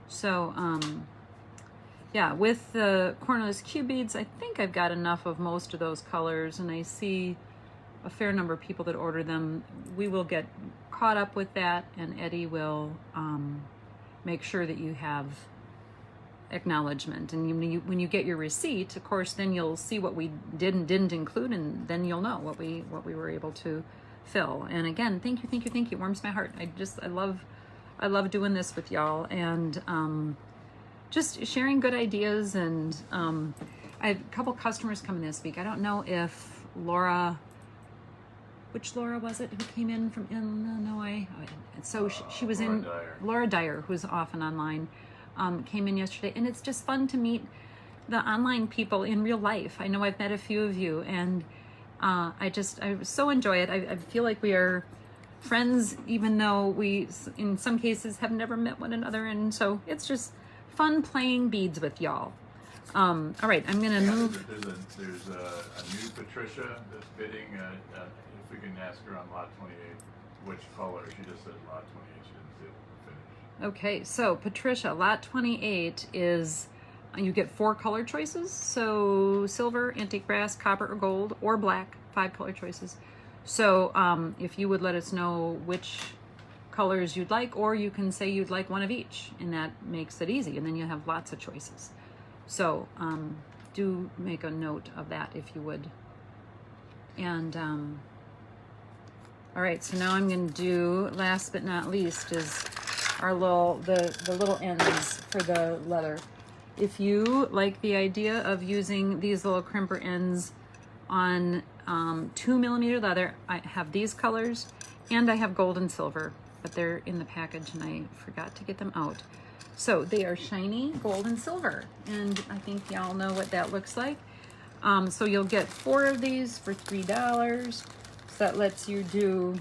So yeah, with the Cornelius Q beads, I think I've got enough of most of those colors, and I see a fair number of people that order them. We will get caught up with that, and Eddie will make sure that you have acknowledgement. And when you get your receipt, of course, then you'll see what we did and didn't include, and then you'll know what we were able to fill. And again, thank you. It warms my heart. I love doing this with y'all, and just sharing good ideas. And I had a couple customers coming this week. I don't know if Laura, which Laura was it who came in from Illinois? So she was Laura in Dyer. Laura Dyer, who's often online, came in yesterday, and it's just fun to meet the online people in real life. I know I've met a few of you, and I so enjoy it. I feel like we are friends, even though we, in some cases, have never met one another, and so it's just fun playing beads with y'all. All right, I'm gonna move. There's a new Patricia that's bidding. If we can ask her on lot 28, which color? She just said lot 28. She didn't say the finish. Okay, so Patricia, lot 28 is, you get 4 color choices. So silver, antique brass, copper or gold, or black, 5 color choices. So if you would let us know which colors you'd like, or you can say you'd like one of each, and that makes it easy, and then you have lots of choices. So do make a note of that if you would. And all right, so now I'm going to do, last but not least, is our the little ends for the leather. If you like the idea of using these little crimper ends on 2mm leather, I have these colors, and I have gold and silver, but they're in the package and I forgot to get them out. So they are shiny gold and silver, and I think y'all know what that looks like. So you'll get 4 of these for $3. So that lets you do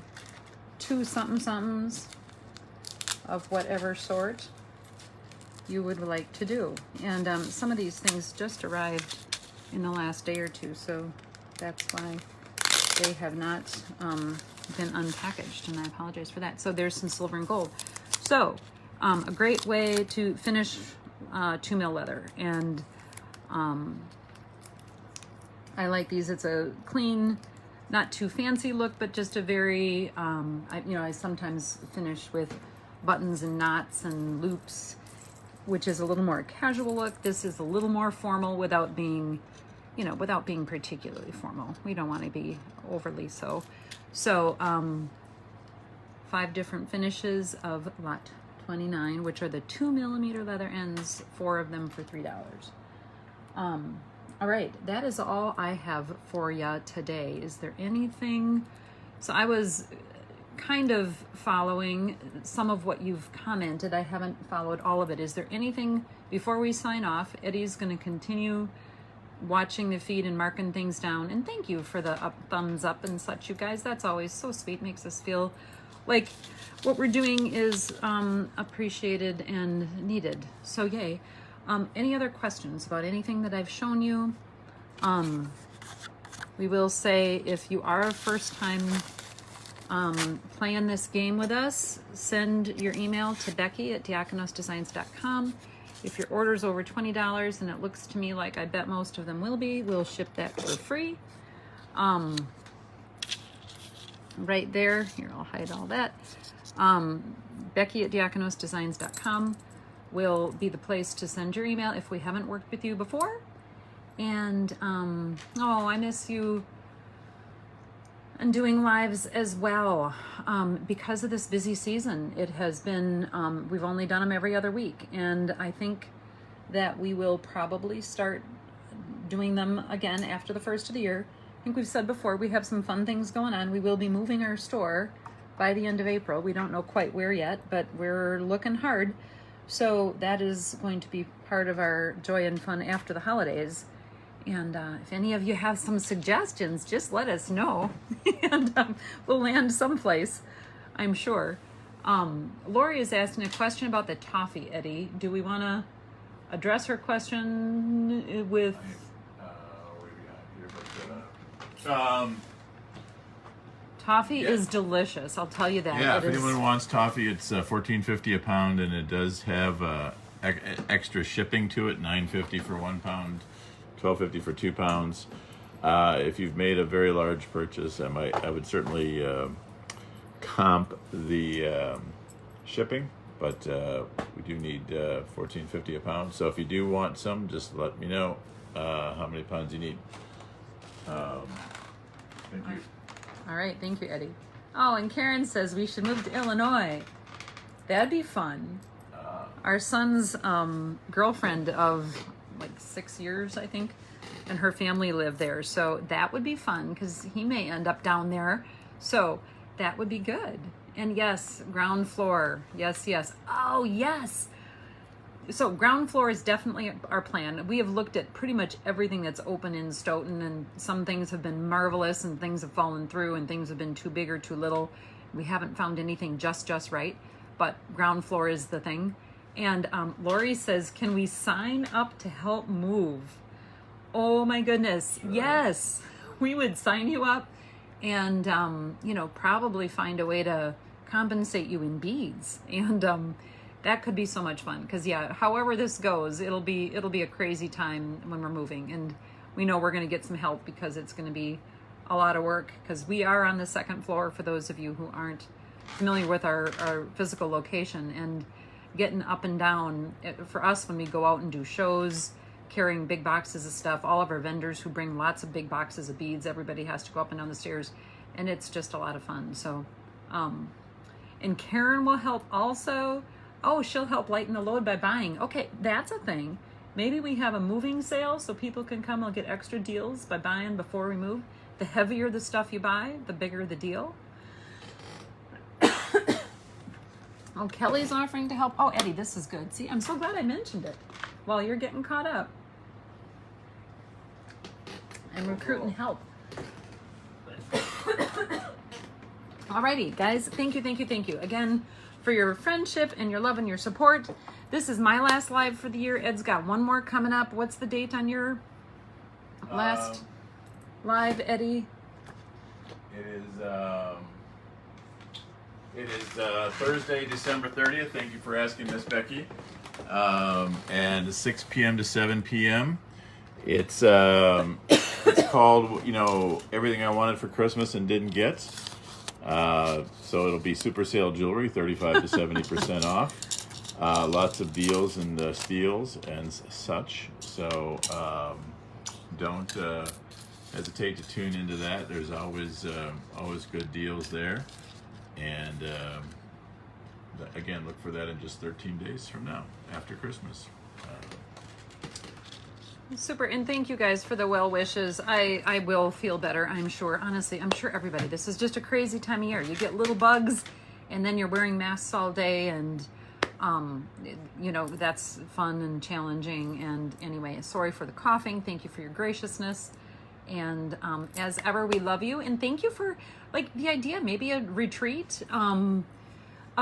2 somethings of whatever sort you would like to do. And some of these things just arrived in the last day or two, so that's why they have not been unpackaged, and I apologize for that. So there's some silver and gold. So a great way to finish 2mm leather, and I like these. It's a clean, not too fancy look, but just a very I sometimes finish with buttons and knots and loops, which is a little more casual look. This is a little more formal without being particularly formal. We don't want to be overly so. So 5 different finishes of lot 29, which are the 2mm leather ends, 4 of them for $3. All right, that is all I have for ya today. Is there anything? So I was kind of following some of what you've commented. I haven't followed all of it. Is there anything before we sign off? Eddie's going to continue watching the feed and marking things down. And thank you for the thumbs up and such, you guys. That's always so sweet. Makes us feel like what we're doing is appreciated and needed. So yay. Any other questions about anything that I've shown you? We will say, if you are a first time playing this game with us, send your email to Becky@diakonosdesigns.com. If your order's over $20, and it looks to me like I bet most of them will be, we'll ship that for free. Right there, here, I'll hide all that. Becky@diakonosdesigns.com will be the place to send your email if we haven't worked with you before. And oh, I miss you. And doing lives as well. Because of this busy season, it has been, we've only done them every other week, and I think that we will probably start doing them again after the first of the year. I think we've said before, we have some fun things going on. We will be moving our store by the end of April. We don't know quite where yet, but we're looking hard. So that is going to be part of our joy and fun after the holidays. And if any of you have some suggestions, just let us know. And we'll land someplace, I'm sure. Lori is asking a question about the toffee, Eddie. Do we want to address her question with... Toffee is delicious, I'll tell you that. Yeah, if anyone wants toffee, it's $14.50 a pound, and it does have extra shipping to it, $9.50 for 1 pound, $12.50 for 2 pounds. If you've made a very large purchase, I would certainly comp the shipping, but we do need $14.50 a pound. So if you do want some, just let me know how many pounds you need. Thank you. All right, thank you, Eddie. Oh, and Karen says we should move to Illinois. That'd be fun. Our son's girlfriend of like 6 years, I think, and her family live there. So that would be fun because he may end up down there. So that would be good. And yes, ground floor. Yes, yes. Oh, yes. So ground floor is definitely our plan. We have looked at pretty much everything that's open in Stoughton, and some things have been marvelous and things have fallen through and things have been too big or too little. We haven't found anything just right, but ground floor is the thing. And Lori says, can we sign up to help move? Oh my goodness. Sure. Yes, we would sign you up and, probably find a way to compensate you in beads. And, that could be so much fun because however this goes, it'll be a crazy time when we're moving, and we know we're going to get some help because it's going to be a lot of work because we are on the second floor for those of you who aren't familiar with our physical location, and getting up and down for us when we go out and do shows, carrying big boxes of stuff, all of our vendors who bring lots of big boxes of beads, everybody has to go up and down the stairs, and it's just a lot of fun. So and Karen will help also. Oh, she'll help lighten the load by buying. Okay, that's a thing. Maybe we have a moving sale so people can come and get extra deals by buying before we move. The heavier the stuff you buy, the bigger the deal. Oh, Kelly's offering to help. Oh, Eddie, this is good. See, I'm so glad I mentioned it while you're getting caught up. I'm recruiting help. Alrighty, guys. Thank you. Again, for your friendship and your love and your support. This is my last live for the year. Ed's got one more coming up. What's the date on your last live, Eddie? It is Thursday, December 30th. Thank you for asking, Miss Becky. And 6 p.m. to 7 p.m. It's called, Everything I Wanted for Christmas and Didn't Get. So it'll be super sale jewelry, 35 to 70% off. Lots of deals and steals and such. So don't hesitate to tune into that. There's always good deals there. And again, look for that in just 13 days from now, after Christmas. Super, and thank you guys for the well wishes. I will feel better, I'm sure. Honestly, I'm sure everybody. This is just a crazy time of year. You get little bugs, and then you're wearing masks all day, and that's fun and challenging. And anyway, sorry for the coughing. Thank you for your graciousness. And as ever, we love you, and thank you for the idea. Maybe a retreat of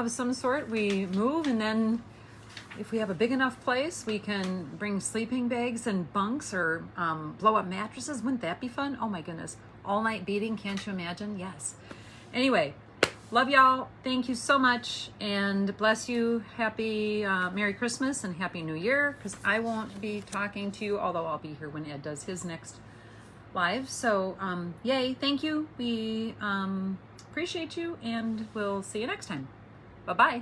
some sort. We move, and then if we have a big enough place, we can bring sleeping bags and bunks or blow up mattresses. Wouldn't that be fun? Oh my goodness. All night beating. Can't you imagine? Yes. Anyway, love y'all. Thank you so much. And bless you. Happy Merry Christmas and Happy New Year. Because I won't be talking to you, although I'll be here when Ed does his next live. So yay. Thank you. We appreciate you. And we'll see you next time. Bye-bye.